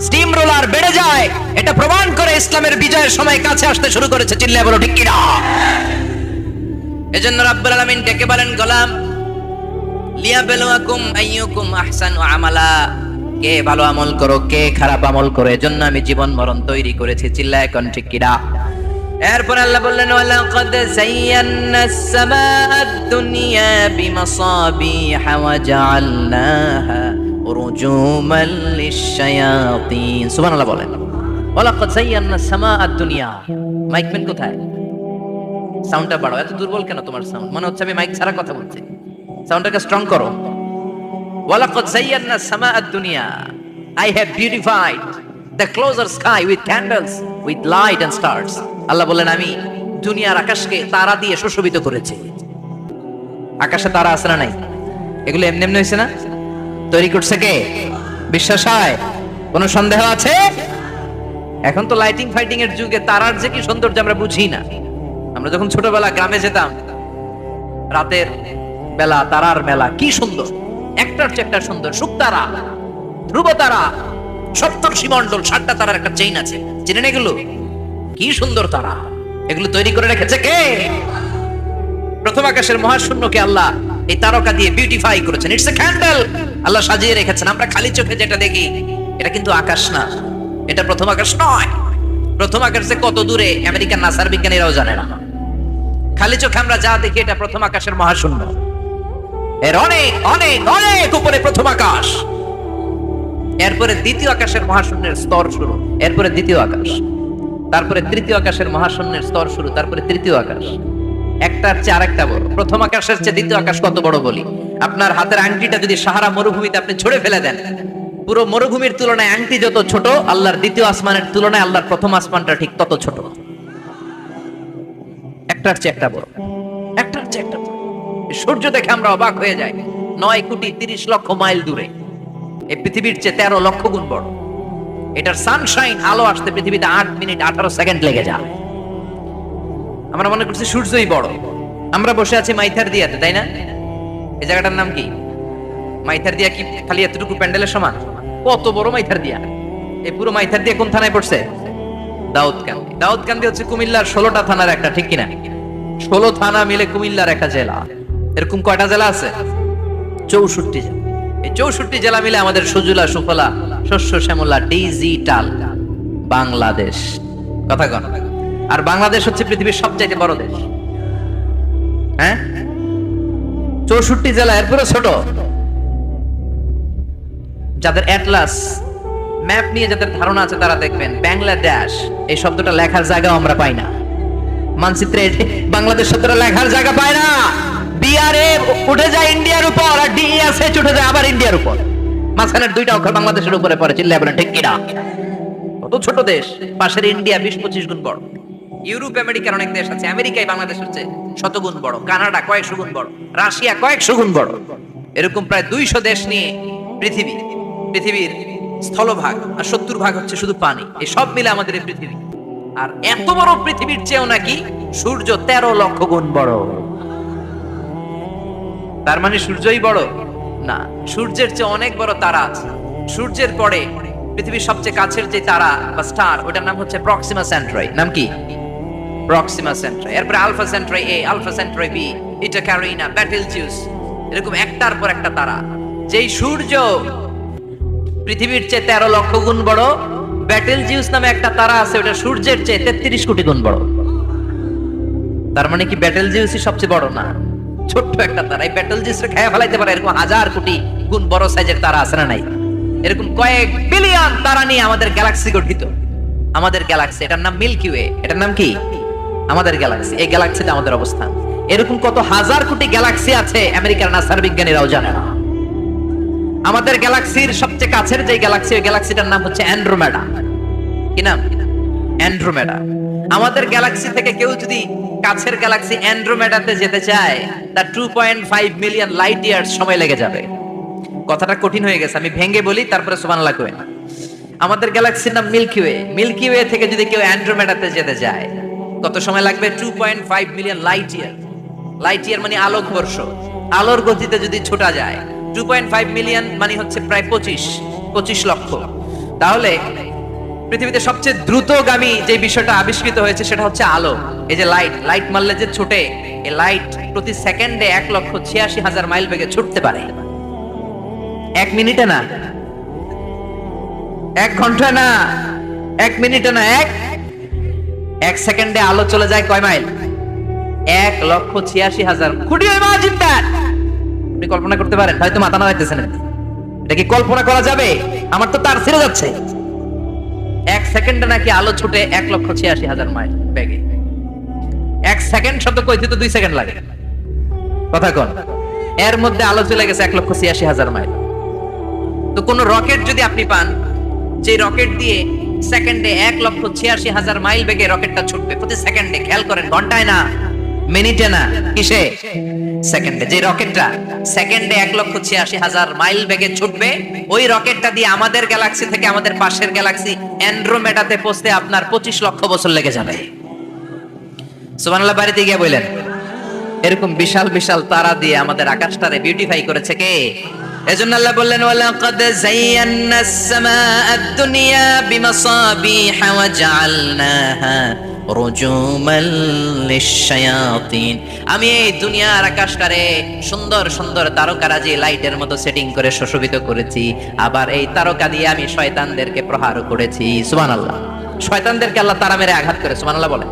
স্টিম রোলার বেড়ে যায়, এটা প্রমাণ করে ইসলামের বিজয়ের সময় কাছে আসতে শুরু করেছে। চিল্লায় বলো ঠিক কি না? এজন্য রাব্বুল আলামিন ডেকে বলেন, গোলাম লিয়াবলুয়াকুম আইয়ুকুম আহসানু আমালা, কে ভালো আমল করো কে খারাপ আমল করে, এজন্য আমি জীবন মরণ তৈরি করেছি। চিল্লায় কোন ঠিক কিনা? এরপর আল্লাহ বললেন ওয়ালাকাদ যায়্যানাস সামাআদ দুনিয়া বিমাসাবিহা ওয়া জাআলনাহা রুজুমান লিশ-শায়াতিন। সুবহানাল্লাহ বলেন। ওয়ালাকাদ যায়্যানাস সামাআদ দুনিয়া। মাইকম্যান কোথায়? সাউন্ডটা বাড়াও। এত দুর্বল কেন তোমার সাউন্ড? মনে হচ্ছে আমি মাইক ছাড়া কথা বলছি। সাউন্ডটাকে স্ট্রং করো। ওয়ালাকাদ যায়্যানাস সামাআদ দুনিয়া, I have beautified the closer sky with candles, with light and stars. আল্লাহ বলেন আমি দুনিয়ার আকাশকে তারা দিয়ে সুশোভিত করেছি। আকাশে তারা আছে না নাই? এগুলো এমনি এমনি হয়েছে না? তৈরি করছে কে? বিশ্বাস হয়? কোনো সন্দেহ আছে? এখন তো লাইটিং ফাইটিং এর যুগে তারার যে কি সৌন্দর্য আমরা বুঝি না। আমরা যখন ছোটবেলা গ্রামে যেতাম, রাতের বেলা তারার মেলা, কি সুন্দর, একটার চেয়ে একটা সুন্দর। শুকতারা, ধ্রুব তারা, সপ্তর্ষি মণ্ডল, 7টা তারার একটা চেইন আছে, চিনেন এগুলো? কি সুন্দর তারা! এগুলো তৈরি করে রেখেছে কে? প্রথম আকাশের মহাশূন্যকে আল্লাহ এই তারকা দিয়ে বিউটিফাই করেছেন। It's a candle. আল্লাহ সাজিয়ে রেখেছেন। আমরা খালি চোখে যেটা দেখি এটা কিন্তু আকাশ না, এটা প্রথম আকাশ নয়। প্রথম আকাশ যে কত দূরে আমেরিকার নাসার বিজ্ঞানীরাও জানে না। খালি চোখে আমরা যা দেখি এটা প্রথম আকাশের মহাশূন্য। এর অনেক অনেক অনেক উপরে প্রথম আকাশ। এরপরে দ্বিতীয় আকাশের মহাশূন্যের স্তর শুরু, এরপরে দ্বিতীয় আকাশ, তারপরে তৃতীয় আকাশের মহাশূন্যের স্তর শুরু, তারপরে তৃতীয় আকাশ। একটার চেয়ে আরেকটা বড়। প্রথম আকাশের চেয়ে দ্বিতীয় আকাশ কত বড় বলি? আপনার হাতের আংটিটা যদি সাহারা মরুভূমিতে আপনি ছুঁড়ে ফেলে দেন, পুরো মরুভূমির তুলনায় আংটি যত ছোট, আল্লাহর দ্বিতীয় আসমানের তুলনায় আল্লাহর প্রথম আসমানটা ঠিক তত ছোট। একটার চেয়ে একটা বড়, একটার চেয়ে একটা বড়। সূর্য দেখে আমরা অবাক হয়ে যাই। 9,30,00,000 মাইল দূরে, এই পৃথিবীর চেয়ে 13 লক্ষ গুণ বড়। এটার সানশাইন, আলো আসতে পৃথিবীতে 8 মিনিট 18 সেকেন্ড লেগে যায়। আমরা মনে করছি সূর্যই বড়। আমরা বসে আছি মাইথার দিয়াতে, তাই না? এই জায়গাটার নাম কি? মাইথার দিয়া কি খালি এতটুকু প্যান্ডেলের সমান? কত বড় মাইথার দিয়া! এই পুরো মাইথার দিয়া কোন থানায় পড়ছে? দাউদকান্দি। দাউদকান্দি হচ্ছে কুমিল্লার 16টা থানার একটা, ঠিক কিনা? 16 থানা মিলে কুমিল্লার একটা জেলা। এরকম কয়টা জেলা আছে? 64 জেলা। এই 64 জেলা মিলে আমাদের সুজলা সুফলা শস্য শ্যামলা ডিজিটাল বাংলাদেশ। কথা কন। আর বাংলাদেশ হচ্ছে পৃথিবীর সবচেয়ে বড় দেশ। হ্যাঁ, 64 জেলা, এরপরে ছোট। যাদের অ্যাটলাস ম্যাপ নিয়ে যাদের ধারণা আছে তারা দেখবেন বাংলাদেশ এই শব্দটা লেখার জায়গাও আমরা পাই না। মানচিত্রে বাংলাদেশ শব্দটা লেখার জায়গা পায় না। বিআরএ উঠে যায় ইন্ডিয়ার উপর, আর ডিএসএচ উঠে যায় আবার ইন্ডিয়ার উপর। মাঝখানের 2টা অক্ষর বাংলাদেশের উপরে পড়ে। চিল্লায় বলেন ঠিক কিনা? কত ছোট দেশ। পাশের ইন্ডিয়া 20-25 গুণ বড়। ইউরোপ আমেরিকার অনেক দেশ আছে, আমেরিকায় বাংলাদেশের চেয়ে 100 গুণ বড়। কানাডা কয়েকশো গুণ বড়। রাশিয়া কয়েকশো গুণ বড়। এরকম প্রায় 200 দেশ নিয়ে পৃথিবীর স্থলভাগ, আর 70% হচ্ছে শুধু পানি। এই সব মিলে আমাদের এই পৃথিবী। আর এত বড় পৃথিবীর চেয়েও নাকি সূর্য 13 লক্ষ গুণ বড়। তার মানে সূর্যই বড় না, সূর্যের চেয়ে অনেক বড় তারা আছে। সূর্যের পরে পৃথিবীর সবচেয়ে কাছের যে তারা বা স্টার, ওটার নাম হচ্ছে প্রক্সিমা সেন্ট্রাই। নাম কি? প্রক্সিমা সেন্ট্রাই। এরপরে আলফা সেন্ট্রাই এ, আলফা সেন্ট্রাই বি, ইটা ক্যারিনা, বেটেলজিউস, এরকম একটার পর একটা তারা। যেই সূর্য পৃথিবীর চেয়ে 13 লক্ষ গুণ বড়, বেটেলজিউস নামে একটা তারা আছে, ওটা সূর্যের চেয়ে 33 কোটি গুণ বড়। তার মানে কি বেটেলজিউসই সবচেয়ে বড় না? ছোট্ট একটা তারা। এই বেটেলজিউসকে খেয়ে ফেলাইতে পারে এরকম 1000 কোটি গুণ বড় সাইজের তারা আছে না নাই? এরকম কয়েক বিলিয়ন তারা নিয়ে আমাদের গ্যালাক্সি গঠিত। আমাদের গ্যালাক্সি, এটার নাম মিল্কি ওয়ে। এটার নাম কি? আমাদের গ্যালাক্সি। এই গ্যালাক্সিতে আমাদের অবস্থান। এরকম কত হাজার কোটি গ্যালাক্সি আছে আমেরিকার নাসার বিজ্ঞানীরাও জানে না। আমাদের গ্যালাক্সির সবচেয়ে কাছের যে গ্যালাক্সি, ওই গ্যালাক্সিটার নাম হচ্ছে অ্যান্ড্রোমেডা। কি নাম? অ্যান্ড্রোমেডা। আমাদের গ্যালাক্সি থেকে কেউ যদি কাছের গ্যালাক্সি অ্যান্ড্রোমেডাতে যেতে চায়, তার 2.5 মিলিয়ন লাইট ইয়ার্স সময় লেগে যাবে। কথাটা কঠিন হয়ে গেছে, আমি ভেঙে বলি, তারপরে সুবহানাল্লাহ কই। আমাদের গ্যালাক্সির নাম মিল্কি ওয়ে। মিল্কি ওয়ে থেকে যদি কেউ অ্যান্ড্রোমেডাতে যেতে চায়, কত সময় লাগবে? 2.5 million light year. Light year মানে আলোক বর্ষ। আলোর গতিতে যদি ছোটা যায়, 2.5 মিলিয়ন মানে হচ্ছে প্রায় 25 লক্ষ। তাহলে পৃথিবীতে সবচেয়ে দ্রুতগামী যে বিষয়টা আবিষ্কৃত হয়েছে সেটা হচ্ছে আলো। এই যে লাইট মারলে যে ছুটে, এই লাইট প্রতি সেকেন্ডে 1,86,000 মাইল বেগে ছুটতে পারে। 1 মিনিটে না, 1 ঘন্টা না, 1 মিনিটে না, 1 সেকেন্ডে আলো চলে যায় কয় মাইল? 1,86,000। Could you imagine that? আপনি কল্পনা করতে পারেন? হয়তো মাথা নাড়াইতেছেন। এটা কি কল্পনা করা যাবে? আমার তো তার ছেড়ে যাচ্ছে। 1 সেকেন্ডে নাকি আলো ছুটে 1,86,000 মাইল বেগে। 1 সেকেন্ড শব্দ কইতে তো 2 সেকেন্ড লাগে, কথা কোন? এর মধ্যে আলো চলে গেছে 1,86,000 মাইল। তো কোন রকেট যদি আপনি পান, যে রকেট দিয়ে সেকেন্ডে 1,86,000 মাইল বেগে রকেটটা ছুটবে প্রতি সেকেন্ডে, খেয়াল করেন, ঘন্টায় না, মিনিটে না, কিসে? সেকেন্ডে। যে রকেটটা সেকেন্ডে 1,86,000 মাইল বেগে ছুটবে, ওই রকেটটা দিয়ে আমাদের গ্যালাক্সি থেকে আমাদের পাশের গ্যালাক্সি অ্যান্ড্রোমেডাতে পৌঁছতে আপনার 25 লক্ষ বছর লেগে যাবে। সুবহানাল্লাহ, বাড়িতে গিয়ে বললেন। এরকম বিশাল বিশাল তারা দিয়ে আমাদের আকাশটারে বিউটিফাই করেছে কে? এজন্য আল্লাহ বললেন, ওয়ালাকাদ যায়্যানাস সামাআদ দুনিয়া বিমাসাবিহা ওয়া জাআলনাহা রুজুমান লিশ-শায়াতিন। আমি এই দুনিয়ার আকাশটারে সুন্দর সুন্দর তারকারাজি লাইটের মতো সেটিং করে সুশোভিত করেছি, আবার এই তারকা দিয়ে আমি শয়তানদেরকে প্রহার করেছি। সুবহানাল্লাহ, শয়তানদেরকে আল্লাহ তারা মেরে আঘাত করে। সুবহানাল্লাহ বলেন।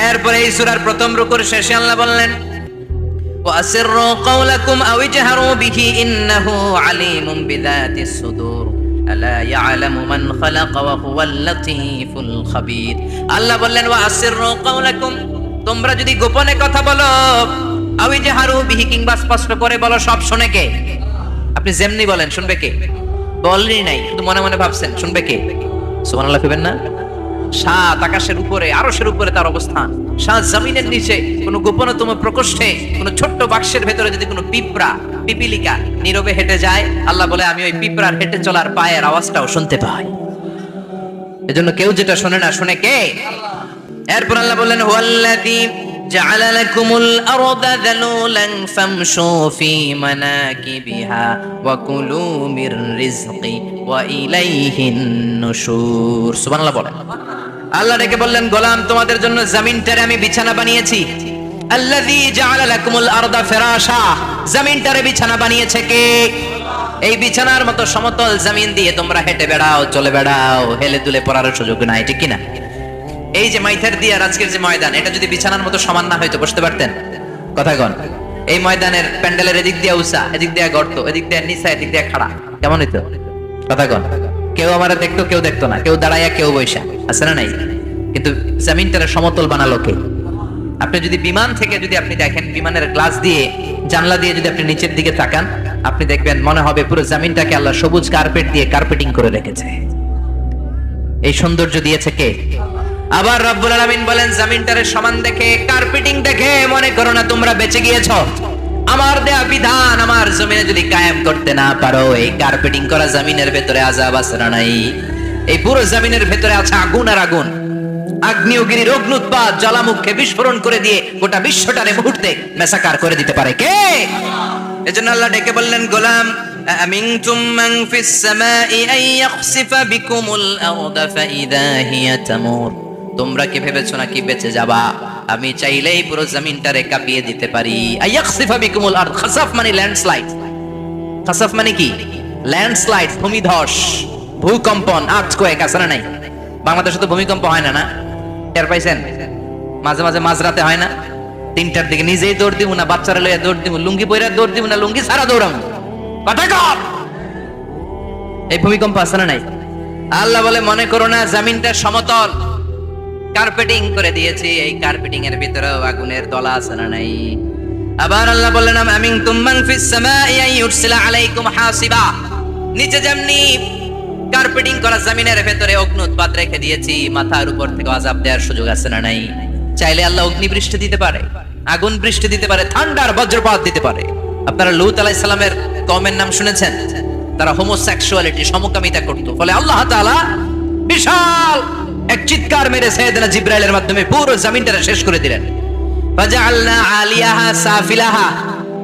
এরপরে এই সূরার প্রথম রুকুর শেষে আল্লাহ বললেন, ওয়াসিররু কাওলাকুম আও ইজহারু বিহি ইন্নাহু আলিমুম বিযাতিস সুদূর আলা ইয়ালামু মান খালাকা ওয়া হুয়াল লাতীফুল খাবীর। আল্লাহ বললেন, ওয়াসিররু কাওলাকুম, তোমরা যদি গোপনে কথা বলো, আও ইজহারু বিহি, কিংবা স্পষ্ট করে বলো, সব শুনে কে? আপনি যেমনি বলেন শুনবে কে? বলেনই নাই, শুধু মনে মনে ভাবছেন, শুনবে কে? সুবহানাল্লাহ কইবেন না? সাত আকাশের উপরে, আরশের উপরে তার অবস্থান, সাত জমিনের নিচে কোন গোপনতম প্রকোষ্ঠে, কোন ছোট্ট বাক্সের ভেতরে যদি কোনো পিপিলিকা নীরবে হেঁটে যায়, আল্লাহ বলে আমি ওই পিঁপড়ার হেঁটে চলার পায়ের আওয়াজটাও শুনতে পাই। এজন্য কেউ যেটা শোনে না, শুনে কে? এরপর আল্লাহ বললেন, হুয়াল্লাযী জাআলা লাকুমুল আরদা যালুলান ফামশু ফি মানাকিবিহা ওয়া কুলু মির রিজকি ওয়া ইলাইহিন নুশুর। সুবহানাল্লাহ বলেন। আল্লাহ ডেকে বললেন, গোলাম, তোমাদের জন্য জমিনটারে আমি বিছানা বানিয়েছি। আল্লাযী জাআলা লাকুমুল আরদা ফিরাশা, জমিনটারে বিছানা বানিয়েছে কে? এই বিছানার মতো সমতল জমিন দিয়ে তোমরা হেঁটে বেড়াও, চলে বেড়াও, হেলে দুলে পড়ার সুযোগ নাই, ঠিক কিনা? এই যে মাইথার দিয়ে আজকের যে ময়দান, এটা যদি বিছানার মতো সমান না হয়তো বসতে পারতেন? কথা কন। এই ময়দানের প্যান্ডেলের এদিক দিয়ে উঁচা, এদিক দিয়ে গর্ত, এদিক দিয়ে নিচা, এদিক দিয়ে খাড়া, কেমন হইতো? কথা কন। কেউ আমার দেখতো, কেউ দেখতো না, কেউ দাঁড়াইয়া, কেউ বৈশা, আছে না নাই? কিন্তু জমিনটারে সমতল বানালো কে? আপনি যদি বিমান থেকে যদি আপনি দেখেন, বিমানের গ্লাস দিয়ে, জানলা দিয়ে যদি আপনি নিচের দিকে তাকান, আপনি দেখবেন মনে হবে পুরো জমিনটাকে আল্লাহ সবুজ কার্পেট দিয়ে কার্পেটিং করে রেখেছে। এই সৌন্দর্য দিয়েছে কে? আবার রব্বুল আলামিন বলেন, জমিনটারে সমান দেখে, কার্পেটিং দেখে মনে করো না তোমরা বেঁচে গিয়েছো। আমার দেয়া বিধান আমার জমিনে যদি কায়েম করতে না পারো, এই কার্পেটিং করা জমিনের ভেতরে আযাব আছে না নাই? এই পুরো জমিনের ভেতরে আছে আগুন আর আগুন। আগ্নেয়গিরির অগ্নুৎপাত জ্বালামুখে বিস্ফোরণ করে দিয়ে গোটা বিশ্বটারে মুহূর্তে মেসাকার করে দিতে পারে কে? এজন্য আল্লাহ ডেকে বললেন, গোলাম, আমিনতুম মান ফিস সামাই আন ইয়াখসিফা বিকুমুল আরদা ফাইদা হিয়া তামুর। তোমরা কি ভেবেছো নাকি বেঁচে যাবা? আমি চাইলেই পুরো জমিনটারে কাঁপিয়ে দিতে পারি। আয়াখসিফা বিকুমুল আরদ, খাসাফ মানে ল্যান্ডস্লাইড। খাসাফ মানে কি? ল্যান্ডস্লাইড, ভূমিধস, ভূকম্পন, আর্থকোয়েক, আছে না নাই? বাংলাদেশে তো ভূমিকম্প হয় না, না? টের পাইছেন? মাঝে মাঝে মাঝরাতে হয় না? 3টার দিকে নিজেই দৌড় দিব না বাচ্চারা লইয়া দৌড় দিব, লুঙ্গি পইরা দৌড় দিব না লুঙ্গি ছাড়া দৌড়াম, কথা কর। এই ভূমিকম্প আছে না নাই? আল্লাহ বলে, মনে করো না জমিনটা সমতল, কার্পেটিং করে দিয়েছি, এই কার্পেটিং এর ভিতরেও আগুনের দলা আছে না নাই? আবার আল্লাহ বললেন, আমিনতুম মান ফিস সামাই আন ইউরসিলা আলাইকুম হাসিবা। নিচে যেমনি কার্পেটিং করা জমিনের ভেতরে অগ্নুৎপাত রেখে দিয়েছি, মাথার উপর থেকে আযাব দেওয়ার সুযোগ আছে না নাই? চাইলে আল্লাহ অগ্নি বৃষ্টি দিতে পারে, আগুন বৃষ্টি দিতে পারে, ঠান্ডার বজ্রপাত দিতে পারে। আপনারা লূত আলাইহিস সালামের কওমের নাম শুনেছেন? তারা হোমোসেক্সুয়ালিটি, সমকামিতা করত। ফলে আল্লাহ তাআলা বিশাল এক চিৎকার মেরে সাইয়েদনা জিবরাইলের মাধ্যমে পুরো জমিনটা শেষ করে দিলেন। ফাজআলনা আলিয়াহা সাফিলাহা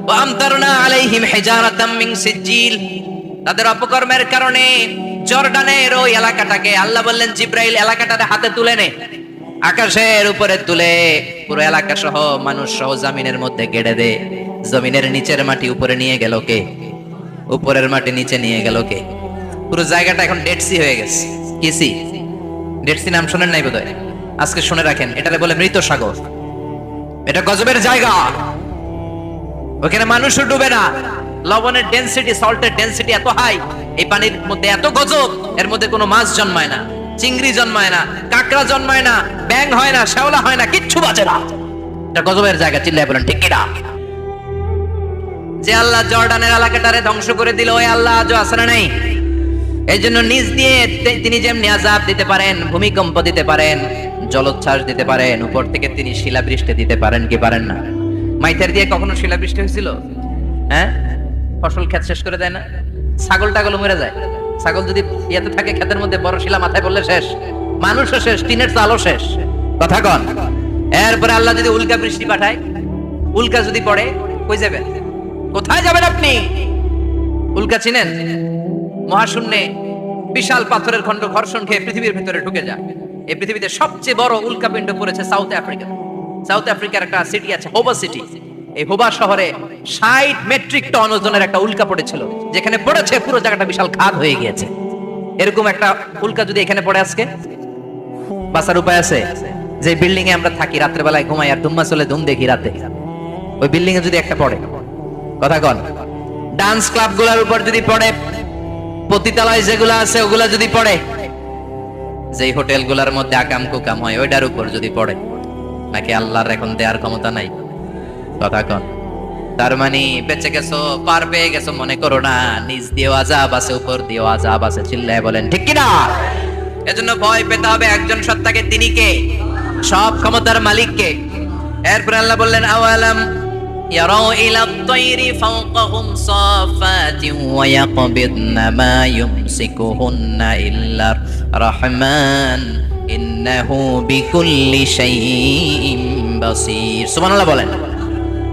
ওয়া আমতারনা আলাইহিম হিজারাতাম মিন সিজিল। তাদের অপকর্মের কারণে জর্ডানের ওই এলাকাটাকে আল্লাহ বললেন জিব্রাইল এলাকাটাকে হাতে তুলে নে, আকাশের উপরে তুলে পুরো এলাকা সহ মানুষ সহ জমিনের মধ্যে গেড়ে দে। জমিনের নিচের মাটি উপরে নিয়ে গেল কে? উপরের মাটি নিচে নিয়ে গেল কে? পুরো জায়গাটা এখন ডেড সি হয়ে গেছে। কি সি? ডেড সি নাম শোনেন নাই বোধহয়? আজকে শুনে রাখেন, এটারে বলে মৃত সাগর। এটা গজবের জায়গা, ওখানে মানুষও ডুবে না। লবণের ডেনসিটি, সল্টের ডেনসিটি এত হাই, এই পানির মধ্যে এত গজব, এর মধ্যে কোনো মাছ জন্মায় না, চিংড়ি জন্মায় না, কাঁকড়া জন্মায় না, ব্যাঙ হয় না, শ্যাওলা হয় না, কিচ্ছু বাঁচে না। এটা গজবের জায়গা, চিল্লায় বলেন ঠিক কিনা? যে আল্লাহ জর্ডানের এলাকাটারে ধ্বংস করে দিল, ওই আল্লাহ আজও আছে না নাই? এই জন্য নিজ দিয়ে তিনি যেমনি আযাব দিতে পারেন, ভূমিকম্প দিতে পারেন, জলোচ্ছ্বাস দিতে পারেন, উপর থেকে তিনি শিলাবৃষ্টি দিতে পারেন কি পারেন না? মাইথার দিয়ে কখনো শিলাবৃষ্টি হয়েছিল? হ্যাঁ, ফসল ক্ষেত শেষ করে দেয় না? ছাগল টাগল মরে যায়। ছাগল যদি ইয়াতে থাকে ক্ষেতের মধ্যে, বড় শিলা মাথায় পড়লে শেষ, মানুষও শেষ, টিনের চালও শেষ। কথা কন। এরপরে আল্লাহ যদি উল্কা বৃষ্টি পাঠায়, উল্কা যদি পড়ে, কই যাবেন? কোথায় যাবেন আপনি? উল্কা চিনেন? মহাশূন্যে বিশাল পাথরের খণ্ড ঘর্ষণ খেয়ে পৃথিবীর ভিতরে ঢুকে যায়। এই পৃথিবীতে সবচেয়ে বড় উল্কাপিণ্ড পড়েছে সাউথ আফ্রিকা। সাউথ আফ্রিকার একটা সিটি আছে হোবা সিটি। এই হোবা শহরে 60 মেট্রিক টন ওজনের একটা উল্কা পড়েছিল, যেখানে পড়েছে পুরো জায়গাটা বিশাল খাদ হয়ে গিয়েছে। এরকম একটা উল্কা যদি এখানে পড়ে আজকে, বাঁচার উপায় আছে? যে বিল্ডিং এ আমরা থাকি, রাতের বেলায় ঘুমাই আর ধুম্মা চলে ধুম দেখি রাতে, ওই বিল্ডিং এ যদি একটা পড়ে, কথা কন, ডান্স ক্লাব গুলার উপর যদি পড়ে, পতিতালয় যেগুলো আছে ওগুলা যদি পড়ে, যেই হোটেল গুলার মধ্যে আকাম কুকাম হয় ওইটার উপর যদি পড়ে, নাকি আল্লাহর এখন দেওয়ার ক্ষমতা নাই? কথা কন। তার মানে বেঁচে গেছো, পার পেয়ে গেছো মনে করো না, নিজ দিয়েও আযাব আছে, উপর দিয়েও আযাব আছে। চিল্লায় বলেন ঠিক কিনা? এজন্য ভয় পেতে হবে একজন সত্তাকে, তিনি কে? সব ক্ষমতার মালিক কে? এরপর আল্লাহ বললেন আওয়ালাম ইয়ারাউ ইলা আত-তায়রি ফাওকাহুম সাফাতিন ওয়া ইয়াকবিদনা মা ইউমসিকুহুন্না ইল্লা রাহমান ইন্নাহু বিকুল্লি শাইইন বাসীর। সুবহানাল্লাহ বলেন।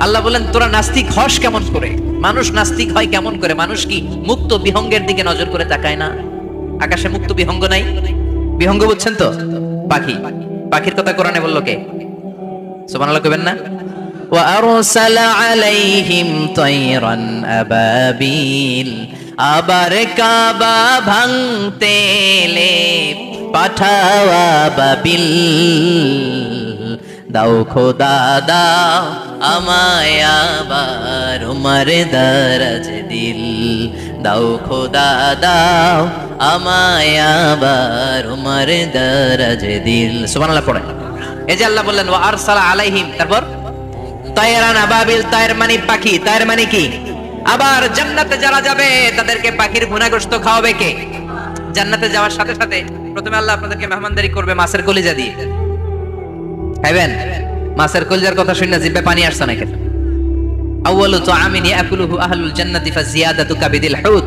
আল্লাহ বলেন তোরা নাস্তিক হস কেমন করে? মানুষ নাস্তিক হয় কেমন করে? মানুষ কি মুক্ত বিহঙ্গের দিকে নজর করে তাকায় না? আকাশে মুক্ত বিহঙ্গ নাই? বিহঙ্গ বুঝছেন তো? পাখি। পাখির কথা কোরআনে বললো কে? সুবহানাল্লাহ কইবেন না? ওয়া আরসালা আলাইহিম তায়রান আবাবিল, আবার কাবা ভাঙতে এলে পাঠাওয়া বাবিল। দাও খোদা দাও আমায় আবার উমার দারাজ দিল, দাও খোদা দাও আমায় আবার উমার দারাজ দিল। সুবহানাল্লাহ পড়ে। এই যে আল্লাহ বললেন ওয়া আরসালা আলাইহিম, তারপর তায়রান আবাবিল, তায়ের মানে পাখি, তায়ের মানে কি? আবার জান্নাতে যারা যাবে তাদেরকে পাখির ভুনাগোশত খাওয়াবে কে? জান্নাতে যাওয়ার সাথে সাথে প্রথমে আল্লাহ আপনাদেরকে মেহমানদারি করবে মাছের কলিজা দিয়ে। খাইবেন? মাছের কলিজার কথা শুনে জিহ্বায় পানি আসছে না কেন? আউয়ালু তুআমিন ইয়াকুলুহু আহলুল জান্নাতি ফাজিয়াদাতু কাবিদিল হুত।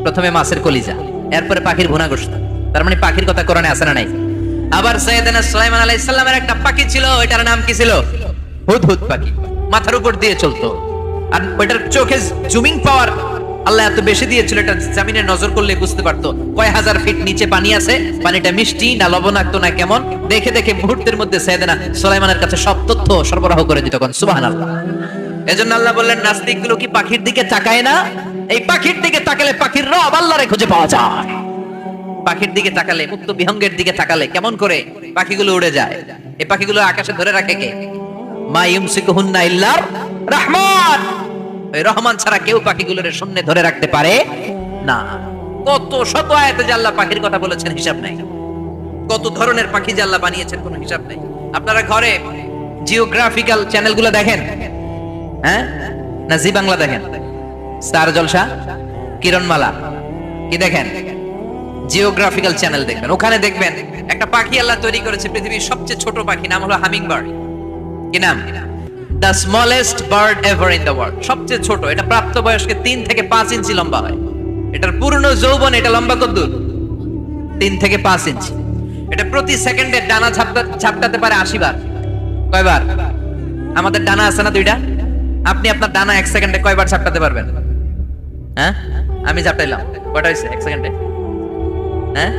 প্রথমে মাছের কলিজা, এরপরে পাখির ভুনাগোশত। তার মানে পাখির কথা কোরআনে আছে না নাই? আবার সাইয়েদনা সুলাইমান আলাইহিস সালামের একটা পাখি ছিল, এটার নাম কি ছিল? হুদহুদ পাখি। মাথার উপর দিয়ে চলতো, আর ওইটার চোখে জুমিং পাওয়ার আল্লাহ এত বেশি দিয়েছিল, এটা জমিনে নজর করলে বুঝতে পারতো কয় হাজার ফিট নিচে পানি আছে, পানিটা মিষ্টি না লবণাক্ত না কেমন, দেখে দেখে মুহূর্তের মধ্যে সাইয়েদনা সুলাইমানের কাছে সব তথ্য সরবরাহ করে দিত। কোন সুবহানাল্লাহ। এজন্য আল্লাহ বললেন নাস্তিকগুলো কি পাখির দিকে তাকায় না? এই পাখির দিকে তাকালে পাখির রব আল্লাহরে খুঁজে পাওয়া যায়। পাখির দিকে তাকালে, মুক্ত বিহঙ্গের দিকে তাকালে কেমন করে পাখিগুলো উড়ে যায়। এই পাখিগুলো আকাশে ধরে রাখে কে? মা ইউমসিকুহুন্না ইল্লা রাহমান। ওই রহমান ছাড়া কেউ পাখিগুলোর শূন্যে ধরে রাখতে পারে না। কত শত আয়াতে যে আল্লাহ পাখির কথা বলেছেন হিসাব নাই, কত ধরনের পাখি যে আল্লাহ বানিয়েছেন কোনো হিসাব নাই। আপনারা ঘরে জিওগ্রাফিক্যাল চ্যানেলগুলো দেখেন? হ্যাঁ, না জি বাংলা দেখেন? স্টার জলসা, কিরণমালা, কি দেখেন? জিওগ্রাফিক্যাল চ্যানেল দেখবেন। ওখানে দেখবেন একটা পাখি আল্লাহ তৈরি করেছে, পৃথিবীর সবচেয়ে ছোট পাখি, নাম হলো হামিং বার্ড। কি নাম? The smallest bird ever in the world. সবচেয়ে ছোট, এটা প্রাপ্তবয়স্কে 3 থেকে 5 ইঞ্চি লম্বা হয়। এটার পূর্ণ যৌবন এটা লম্বা কতদূর? 3 থেকে 5 ইঞ্চি। এটা প্রতি সেকেন্ডে ডানা ঝাপটাতে পারে 80 বার। কয়বার? আমাদের ডানা আছে না 2টা? আপনি আপনার ডানা 1 সেকেন্ডে কয়বার ঝাপটাতে পারবেন? হ্যাঁ, আমি ঝাপটাইলাম, কয়টা হইছে 1 সেকেন্ডে? হ্যাঁ,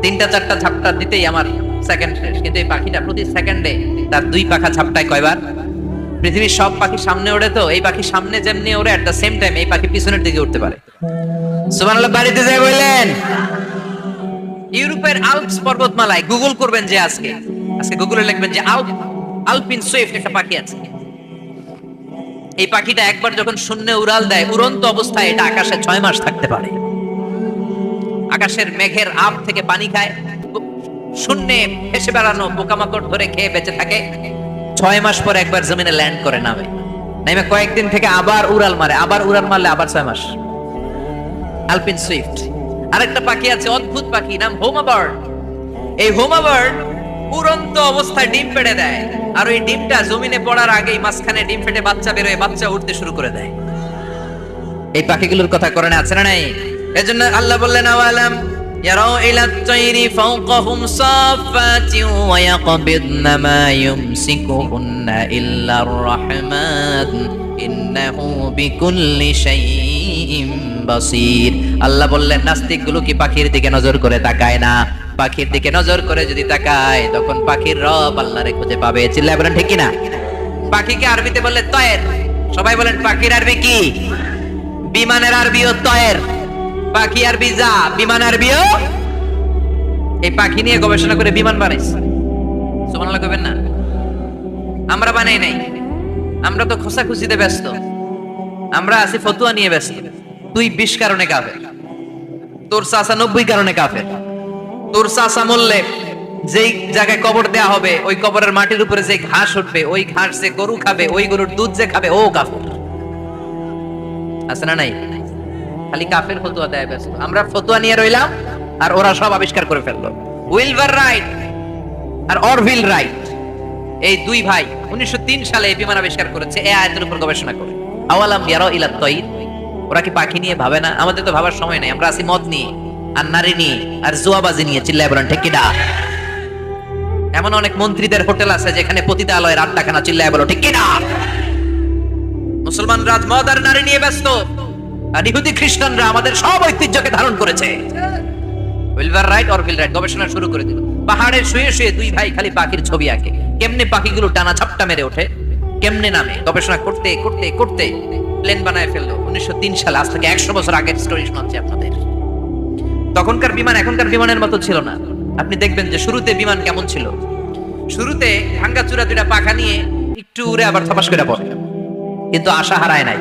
3-4টা ঝাপটা দিতেই আমার সেকেন্ড শেষ। কিন্তু এই পাখিটা প্রতি সেকেন্ডে তার 2 পাখা ঝাপটায় কয়বার? পৃথিবীর সব পাখি সামনে ওড়ে, তো এই পাখি সামনে যেমনি ওড়ে, এট দ্য সেম টাইম এই পাখি পিছনের দিকে উঠতে পারে। সুবহানাল্লাহ, বাড়িতে যাই বললেন। ইউরোপের আল্পস পর্বতমালায় গুগল করবেন যে আজকে গুগলে লিখবেন যে আলপিন সুইফট একটা পাখি আছে। এই পাখিটা একবার যখন শূন্যে উড়াল দেয়, উড়ন্ত অবস্থায় এটা আকাশে 6 মাস থাকতে পারে। আকাশের মেঘের আপ থেকে পানি খায়, শূন্যে ভেসে বেড়ানো পোকামাকড় ধরে খেয়ে বেঁচে থাকে। 6 মাস পর একবার জমিনে ল্যান্ড করে নামে কয়েকদিন থেকে আবার উড়াল মারে, আবার উড়াল মারলে আবার 6 মাস। আলপিন সুইফট। আরেকটা পাখি আছে, অদ্ভুত পাখি, নাম হোমা বার্ড। এই হোমা বার্ড উড়ন্ত অবস্থায় ডিম পেড়ে দেয়, আর ওই ডিমটা জমিনে পড়ার আগেই মাঝখানে ডিম ফেটে বাচ্চা বেরোয়, বাচ্চা উঠতে শুরু করে দেয়। এই পাখিগুলোর কথা কোরআনে আছে না নাই? এজন্য আল্লাহ বললেন, আওয়ালাম ইয়ারাউ ইলাত তাইরি ফাওকাহুম সাফাতিন ওয়া ইয়াকবিদনা মা ইউমসিকুহুন্না ইল্লার রাহমান ইন্নাহু বিকুল্লি শাইইন বাসীর। আল্লাহ বললেন, নাস্তিকগুলো কি পাখির দিকে নজর করে তাকায় না? পাখির দিকে নজর করে যদি তাকায়, তখন পাখির রব আল্লাহরে খুঁজে পাবে। চিল্লায় বলেন ঠিক কি না? পাখিকে আরবিতে বললে তয়ের। সবাই বলেন, পাখির আরবি কি? বিমানের আরবিও তয়ের। পাখি আরবি যা, বিমান আরবিও। এই পাখি নিয়ে গবেষণা করে বিমান বানাইছে। সুবহানাল্লাহ কইবেন না? আমরা বানাই নাই, আমরা তো খোসাখুচিতে ব্যস্ত, আমরা আছি ফতুয়া নিয়ে ব্যস্ত। তুই 20 কারণে কাফের, তোর চাচা 90 কারণে কাফের। তোর চাচা মরলে যেই জায়গায় কবর দেয়া হবে, ওই কবরের মাটির উপরে যে ঘাস উঠবে, ওই ঘাস যে গরু খাবে, ওই গরুর দুধ যে খাবে, ও কাফের। আছে না নাই? খালি কাফের ফতুয়া দেয় ব্যস্ত। আমরা ফতুয়া নিয়ে রইলাম, আর ওরা সব আবিষ্কার করে ফেললো। উইলবার রাইট আর অরভিল রাইট, এই 2 ভাই 1903 সালে এই বিমান আবিষ্কার করেছে এই আয়াতের উপর গবেষণা করে। আওয়ালাম ইয়ারাউ ইলাত তাইর, ওরা কি পাখি নিয়ে ভাবে না? আমাদের তো ভাবার সময় নাই, আমরা আছি মদ নিয়ে আর নারী নিয়ে আর জুয়াবাজি নিয়ে। চিল্লায় বলেন ঠিক কি না? এমন অনেক মন্ত্রীদের হোটেল আছে যেখানে পতিতালয়ের আড্ডাখানা। চিল্লায় বলো ঠিক কি না? মুসলমান রাজ মদ আর নারী নিয়ে ব্যস্ত, আর ইহুদি খ্রিস্টানরা আমাদের সব ঐতিহ্যকে ধারণ করেছে। উইলবার রাইট অরভিল রাইট গবেষণা শুরু করে দিল। পাহাড়ে শুয়ে শুয়ে 2 ভাই খালি পাখির ছবি আঁকে, কেমনে পাখিগুলো টানা ঝাপটা মেরে ওঠে, কেমনে নামে। গবেষণা করতে করতে করতে প্লেন বানায় ফেললো 1903 সালে। আজ থেকে 100 বছর আগের স্টোরি শোনাচ্ছি আপনাদের। তখনকার বিমান এখনকার বিমানের মতো ছিল না। আপনি দেখবেন যে শুরুতে বিমান কেমন ছিল। শুরুতে ভাঙ্গাচুরা 2টা পাখা নিয়ে একটু উড়ে আবার থপাস করে পড়ে, কিন্তু আশা হারায় নাই,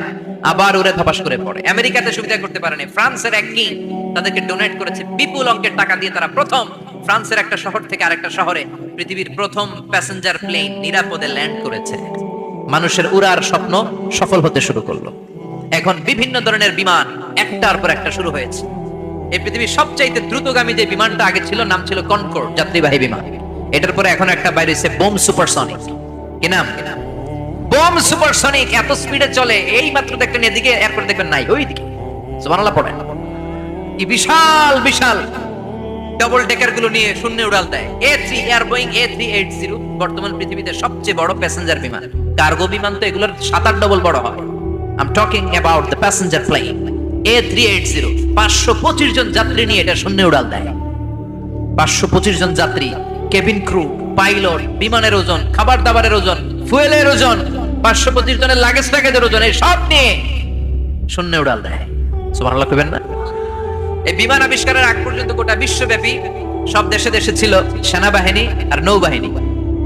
আবার উড়ে থপাস করে পড়ে। আমেরিকাতে সুবিধা করতে পারেনি। ফ্রান্সের এক কিং তাদেরকে ডোনেট করেছে বিপুল অঙ্কের টাকা দিয়ে। তারা প্রথম ফ্রান্সের একটা শহর থেকে আরেকটা শহরে পৃথিবীর প্রথম প্যাসেঞ্জার প্লেন নিরাপদে ল্যান্ড করেছে। মানুষের উড়ার স্বপ্ন সফল হতে শুরু করলো। এখন বিভিন্ন ধরনের বিমান একটার পর একটা শুরু হয়েছে। এই পৃথিবীর সবচাইতে দ্রুতগামী যে বিমানটা আগে ছিল, নাম ছিল কনকর্ড, যাত্রীবাহী বিমান। এটার পরে এখন একটা বাইরে হচ্ছে বোম সুপারসনিক। কি নাম? Bomb supersonic. এত স্পিডে চলে, এই মাত্র দেখবেন এদিকে, এরপর দেখবেন নাই ওইদিকে। সুবহানাল্লাহ পড়েন। কি বিশাল বিশাল ডাবল ডেকার গুলো নিয়ে শূন্যে উড়াল দেয়। A3 এয়ার বোয়িং A380 বর্তমান পৃথিবীতে সবচেয়ে বড় প্যাসেঞ্জার বিমান। কার্গো বিমান তো এগুলোর 7-8 ডবল বড় হয়। I am talking about the passenger plane A380। 525 জন যাত্রী নিয়ে এটা শূন্যে উড়াল দেয়। 525 জন যাত্রী, কেবিন ক্রু, পাইলট, বিমানের ওজন, খাবার দাবারের ওজন, ফুয়েলের ওজন, 525 জনের লাগেজ প্যাকেজের ওজন, এই সব নিয়ে শূন্যে উড়াল দেয়। সুবহানাল্লাহ কইবেন না? এই বিমান আবিষ্কারের আগ পর্যন্ত গোটা বিশ্বব্যাপী সব দেশে দেশে ছিল সেনাবাহিনী আর নৌবাহিনী।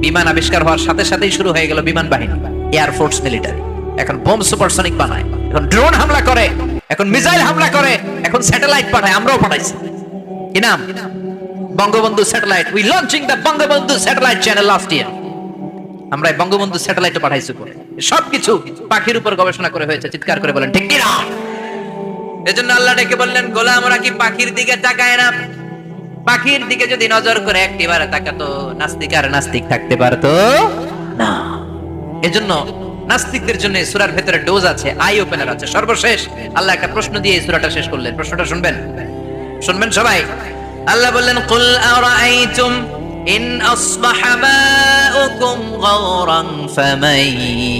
বিমান আবিষ্কার হওয়ার সাথে সাথেই শুরু হয়ে গেল বিমান বাহিনী, এয়ারফোর্স, মিলিটারি। এখন বোম সুপারসনিক বানায়, এখন ড্রোন হামলা করে, এখন মিসাইল হামলা করে, এখন স্যাটেলাইট পাঠায়। আমরাও পাঠাইছি। কি নাম? Bangabandhu satellite. We launching the Bangabandhu satellite channel last year. আমরা বঙ্গবন্ধু স্যাটেলাইটও পাঠাইছি। সবকিছু পাখির উপর গবেষণা করে হয়েছে। চিৎকার করে বলেন ঠিক কি না? এজন্য আল্লাহ ডেকে বললেন, গোলাম ওরা কি পাখির দিকে তাকায় না? পাখির দিকে যদি নজর করে একটিবারে তাকাতো, নাস্তিক আর নাস্তিক থাকতে পারতো না। এজন্য নাস্তিকদের জন্য সূরার ভেতরে ডোজ আছে, আই ওপেনার আছে। সর্বশেষ আল্লাহ একটা প্রশ্ন দিয়ে এই সূরাটা শেষ করলেন। প্রশ্নটা শুনবেন? শুনবেন সবাই? আল্লাহ বললেন, কুল আরাআইতুম ইন আসবাহা মাউকুম গাওরান ফামান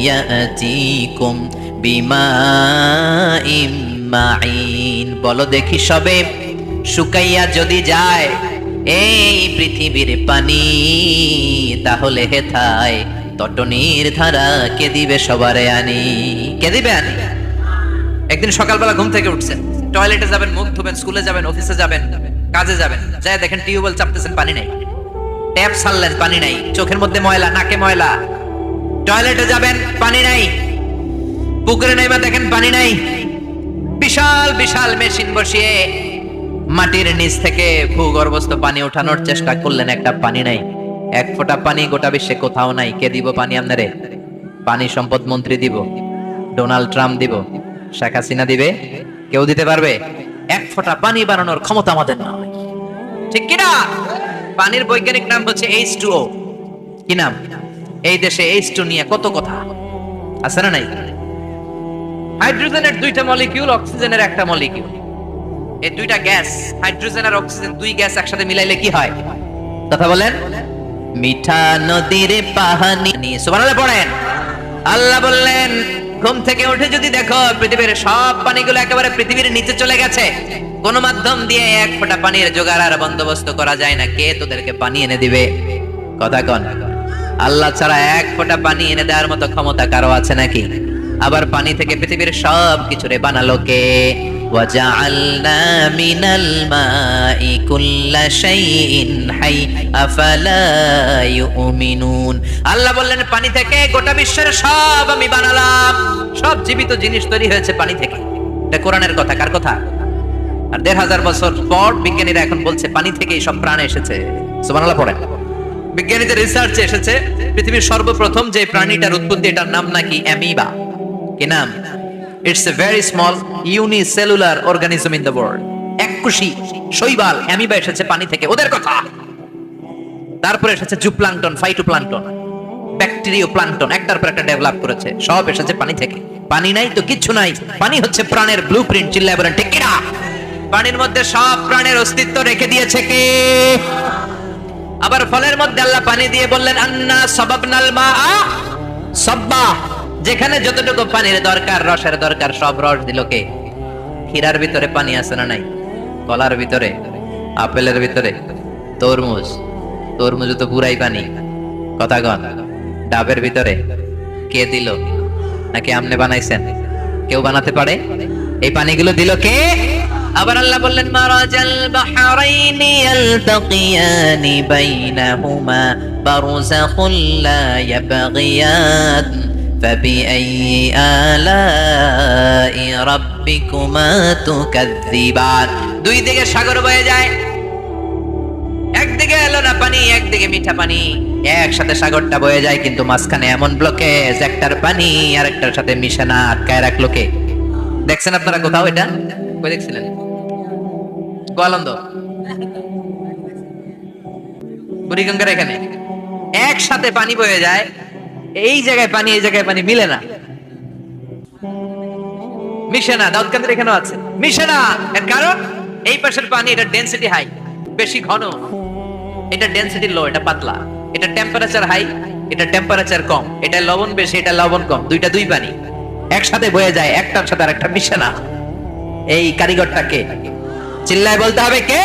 ইয়াতিকুম বিমাইম মাইন। বলো দেখি সবে, শুকাইয়া যদি যায় এই পৃথিবীর পানি, তাহলে হেথায় তটনির ধারা কে দিবে সবারে আনি? কে দিবে আনি? একদিন সকালবেলা ঘুম থেকে উঠছেন, টয়লেটে যাবেন, মুখ ধুবেন, স্কুলে যাবেন, অফিসে যাবেন, কাজে যাবেন, যাই দেখেন টিউবওয়েল চাপতেছেন, পানি নাই। ট্যাপ ছাড়লেন, পানি নাই। চোখের মধ্যে ময়লা, নাকে ময়লা। টয়লেটে যাবেন, পানি নাই। পুকুরে নাইবা দেখেন পানি নাই। বিশাল বিশাল মেশিন বসিয়ে মাটির নিচ থেকে ভূগর্ভস্থ পানি ওঠানোর চেষ্টা করলেন, একটা পানি নাই। এক ফোঁটা পানি গোটা বিশ্বে কোথাও নাই। কে দিব পানি আপনারে? পানি সম্পদ মন্ত্রী দিব, ডোনাল্ড ট্রাম্প দিব, শেখ হাসিনা দিবে? কেউ দিতে পারবে? এক ফোঁটা পানি বানানোর ক্ষমতা আমাদের না, ঠিক কিনা? পানির বৈজ্ঞানিক নাম হচ্ছে H2O। কি নাম? এই দেশে H2 নিয়ে কত কথা আছে না নাই? হাইড্রোজেনের দুইটা মলিকিউল, অক্সিজেনের একটা মলিকিউল। এই দুইটা গ্যাস, হাইড্রোজেন আর অক্সিজেন, দুই গ্যাস একসাথে মিলাইলে কি হয়? কথা বলেন। মিঠা নদীর পানি। সুবহানাল্লাহ পড়েন। আল্লাহ বললেন, ঘুম থেকে উঠে যদি দেখো পৃথিবীর সব পানিগুলো একেবারে পৃথিবীর নিচে চলে গেছে, কোন মাধ্যম দিয়ে এক ফোঁটা পানির জোগাড় আর বন্দোবস্ত করা যায় না, কে তোদেরকে পানি এনে দিবে? কথা কন। আল্লাহ ছাড়া এক ফোঁটা পানি এনে দেওয়ার মতো ক্ষমতা কারো আছে নাকি? আবার পানি থেকে পৃথিবীর সব কিছুরে বানালো কে? ওয়াজআলনা মিনাল মাই কুল্লা শাইইন হাই আফালা ইউমিনুন। আল্লাহ বললেন, পানি থেকে গোটা বিশ্বের সব আমি বানালাম। সব জীবিত জিনিস তৈরি হয়েছে পানি থেকে। এটা কোরআনের কথা। কার কথা? আর ১৫০০ বছর পর বিজ্ঞানীরা এখন বলছে পানি থেকেই সব প্রাণ এসেছে। সুবহানাল্লাহ পড়েন। বিজ্ঞানীদের রিসার্চে এসেছে পৃথিবীর সর্বপ্রথম যে প্রাণীটার উৎপত্তি, এটার নাম নাকি অ্যামিবা। কি নাম? It's a very small unicellular organism in the world. এককোষী শৈবাল অ্যামিবা এসেছে পানি থেকে, ওদের কথা। তারপরে এসেছে জুপ্লাঙ্কটন, ফাইটোপ্লাঙ্কটন, ব্যাকটেরিও প্লাঙ্কটন, একটার পর একটা ডেভেলপ করেছে। সব এসেছে পানি থেকে। পানি নাই তো কিচ্ছু নাই। পানি হচ্ছে প্রাণের ব্লুপ্রিন্ট। চিল্লায় বলেন ঠিক কিনা? পানির মধ্যে সব প্রাণের অস্তিত্ব রেখে দিয়েছে কে? আবার ফলের মধ্যে আল্লাহ পানি দিয়ে বললেন, আন্না সাবাবনাল মাআ সাব্বা। যেখানে যতটুকু পানির দরকার, রসের দরকার, সব রস দিল কে? ক্ষীরার ভিতরে পানি আছে না নাই? কলার ভিতরে, আপেলের ভিতরে, তরমুজ, তরমুজ তো পুরাই পানি। কথা কন। ডাবের ভিতরে কে দিল? নাকি আমনে বানাইছেন? কেউ বানাতে পারে? এই পানিগুলো দিল কে? আবার আল্লাহ বললেন, মারাজাল বাহরাইনি ইয়ালতাকিয়ানি বাইনাহুমা বারযাখুল লা ইয়াবগিয়ান ফাবিআইয়ি আলাই রাব্বিকুমা তুকাযযিবান। দুই দিকে সাগর বয়ে যায়, একদিকে এলো না পানি, একদিকে মিঠা পানি, একসাথে সাগরটা বয়ে যায়, কিন্তু মাঝখানে এমন ব্লকেজ, একটার পানি আর একটার সাথে মিশে না, আটকায় রাখলো কে? দেখছেন আপনারা কোথাও এটা? কই দেখছিলেন? গোয়ালন্দ, বুড়িগঙ্গার এখানে একসাথে পানি বয়ে যায়, এই জায়গায় পানি, এই জায়গায় পানি মিলে না, মিশে না। দাউদকান্দির এখানেও আছে, মিশে না। এর কারণ এই পাশের পানি, এটা ডেনসিটি হাই, বেশি ঘন, এটা ডেনসিটি লো, এটা পাতলা, এটা টেম্পারেচার হাই, এটা টেম্পারেচার কম, এটা লবণ বেশি, এটা লবণ কম, দুইটা দুই পানি একসাথে বয়ে যায়, একটার সাথে আরেকটা মিশে না। এই কারিগরটা কে? চিল্লায় বলতে হবে কে?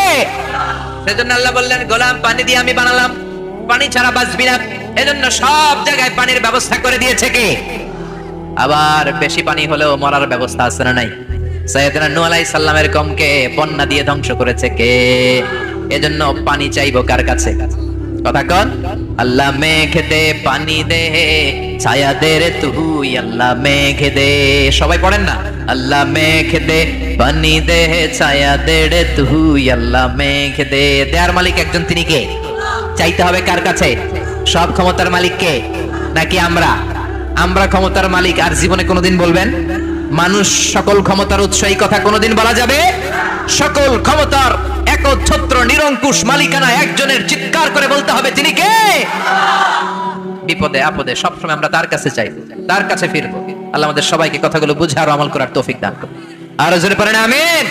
সেজন্য আল্লাহ বললেন, গোলাম পানি দিয়ে আমি বানালাম, পানি ছাড়া বাঁচবি না। এজন্য সব জায়গায় পানির ব্যবস্থা করে দিয়েছে কে? আবার বেশি পানি হলেও মরার ব্যবস্থা আছে না নাই? সাইয়েদনা নূহ আলাইহিস সালামের কওমকে বন্যা দিয়ে ধ্বংস করেছে কে? এজন্য পানি চাইবো কার কাছে? কথা কন। আল্লাহ মেঘ দে পানি দে, ছায়া দে রে তুই, আল্লাহ মেঘ দে। সবাই পড়েন না? আল্লাহ মেঘ দে পানি দে, ছায়া দে রে তুই, আল্লাহ মেঘ দে। দেয়ার মালিক একজন, তিনি কে? চাইতে হবে কার কাছে? সব ক্ষমতার মালিক কে? নাকি আমরা? আমরা ক্ষমতার মালিক। আর জীবনে কোনোদিন বলবেন মানুষ সকল ক্ষমতার উৎস? এই কথা কোনোদিন বলা যাবে? সকল ক্ষমতার একচ্ছত্র নিরঙ্কুশ মালিকানা একজনের, চিৎকার করে বলতে হবে তিনি কে? বিপদে আপদে সবসময় আমরা তার কাছে চাই, তার কাছে ফিরবো। আল্লাহ আমাদের সবাইকে কথাগুলো বুঝে আর আমল করার তৌফিক দান করুন। আর জোরে পড়েন আমিন।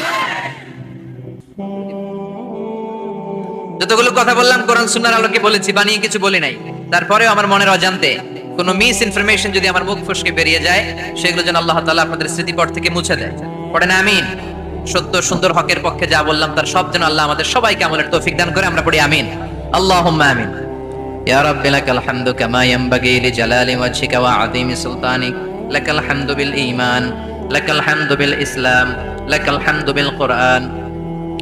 যতগুলো কথা বললাম কোরআন সুন্নাহর আলোকে বলেছি, বানিয়ে কিছু বলি নাই। তারপরেও আমার মনের অজান্তে কোনো মিস ইনফরমেশন যদি আমার মুখ ফসকে বেরিয়ে যায়, সেগুলো যেন আল্লাহ তাআলা আপনাদের স্মৃতিপট থেকে মুছে দেয়। পড়েন আমিন। সত্য সুন্দর হকের পক্ষে যা বললাম তার সব যেন আল্লাহ আমাদের সবাইকে আমলের তৌফিক দান করে। আমরা পড়ি আমিন, আল্লাহুম্মা আমিন। ইয়া রাব্বি লাকাল হামদু কামা ইয়ানবাগি লিজালালি ওয়াজহিকা ওয়া আযীমি সুলতানিক, লাকাল হামদু বিল ঈমান, লাকাল হামদু বিল ইসলাম, লাকাল হামদু বিল কুরআন।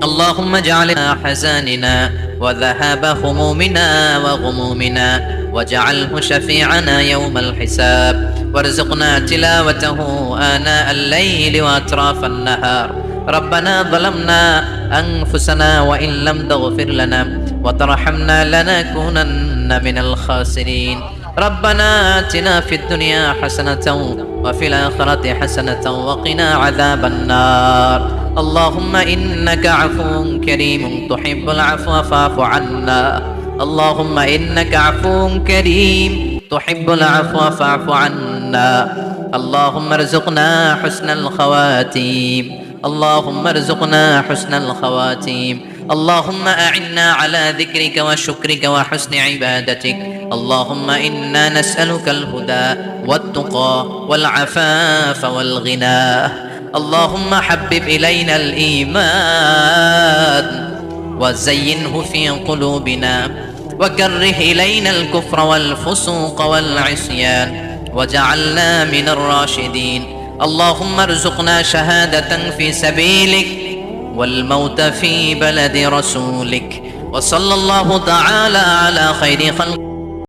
اللهم اجعلنا حزاننا وذهاب همومنا وغمومنا واجعله شفيعنا يوم الحساب، وارزقنا تلاوته آناء الليل وأطراف النهار. ربنا ظلمنا أنفسنا وإن لم تغفر لنا وترحمنا لنكونن من الخاسرين. ربنا آتنا في الدنيا حسنة وفي الآخرة حسنة وقنا عذاب النار. اللهم إنك عفو كريم تحب العفو فاعف عنا. اللهم إنك عفو كريم تحب العفو فاعف عنا. اللهم ارزقنا حسن الخواتيم. اللهم ارزقنا حسن الخواتيم. اللهم أعنا على ذكرك وشكرك وحسن عبادتك. اللهم إنا نسألك الهدى والتقى والعفاف والغنى. اللهم حبب إلينا الإيمان وزينه في قلوبنا وكره إلينا الكفر والفسوق والعصيان وجعلنا من الراشدين. اللهم ارزقنا شهادة في سبيلك والموت في بلد رسولك. وصلى الله تعالى على خير خلق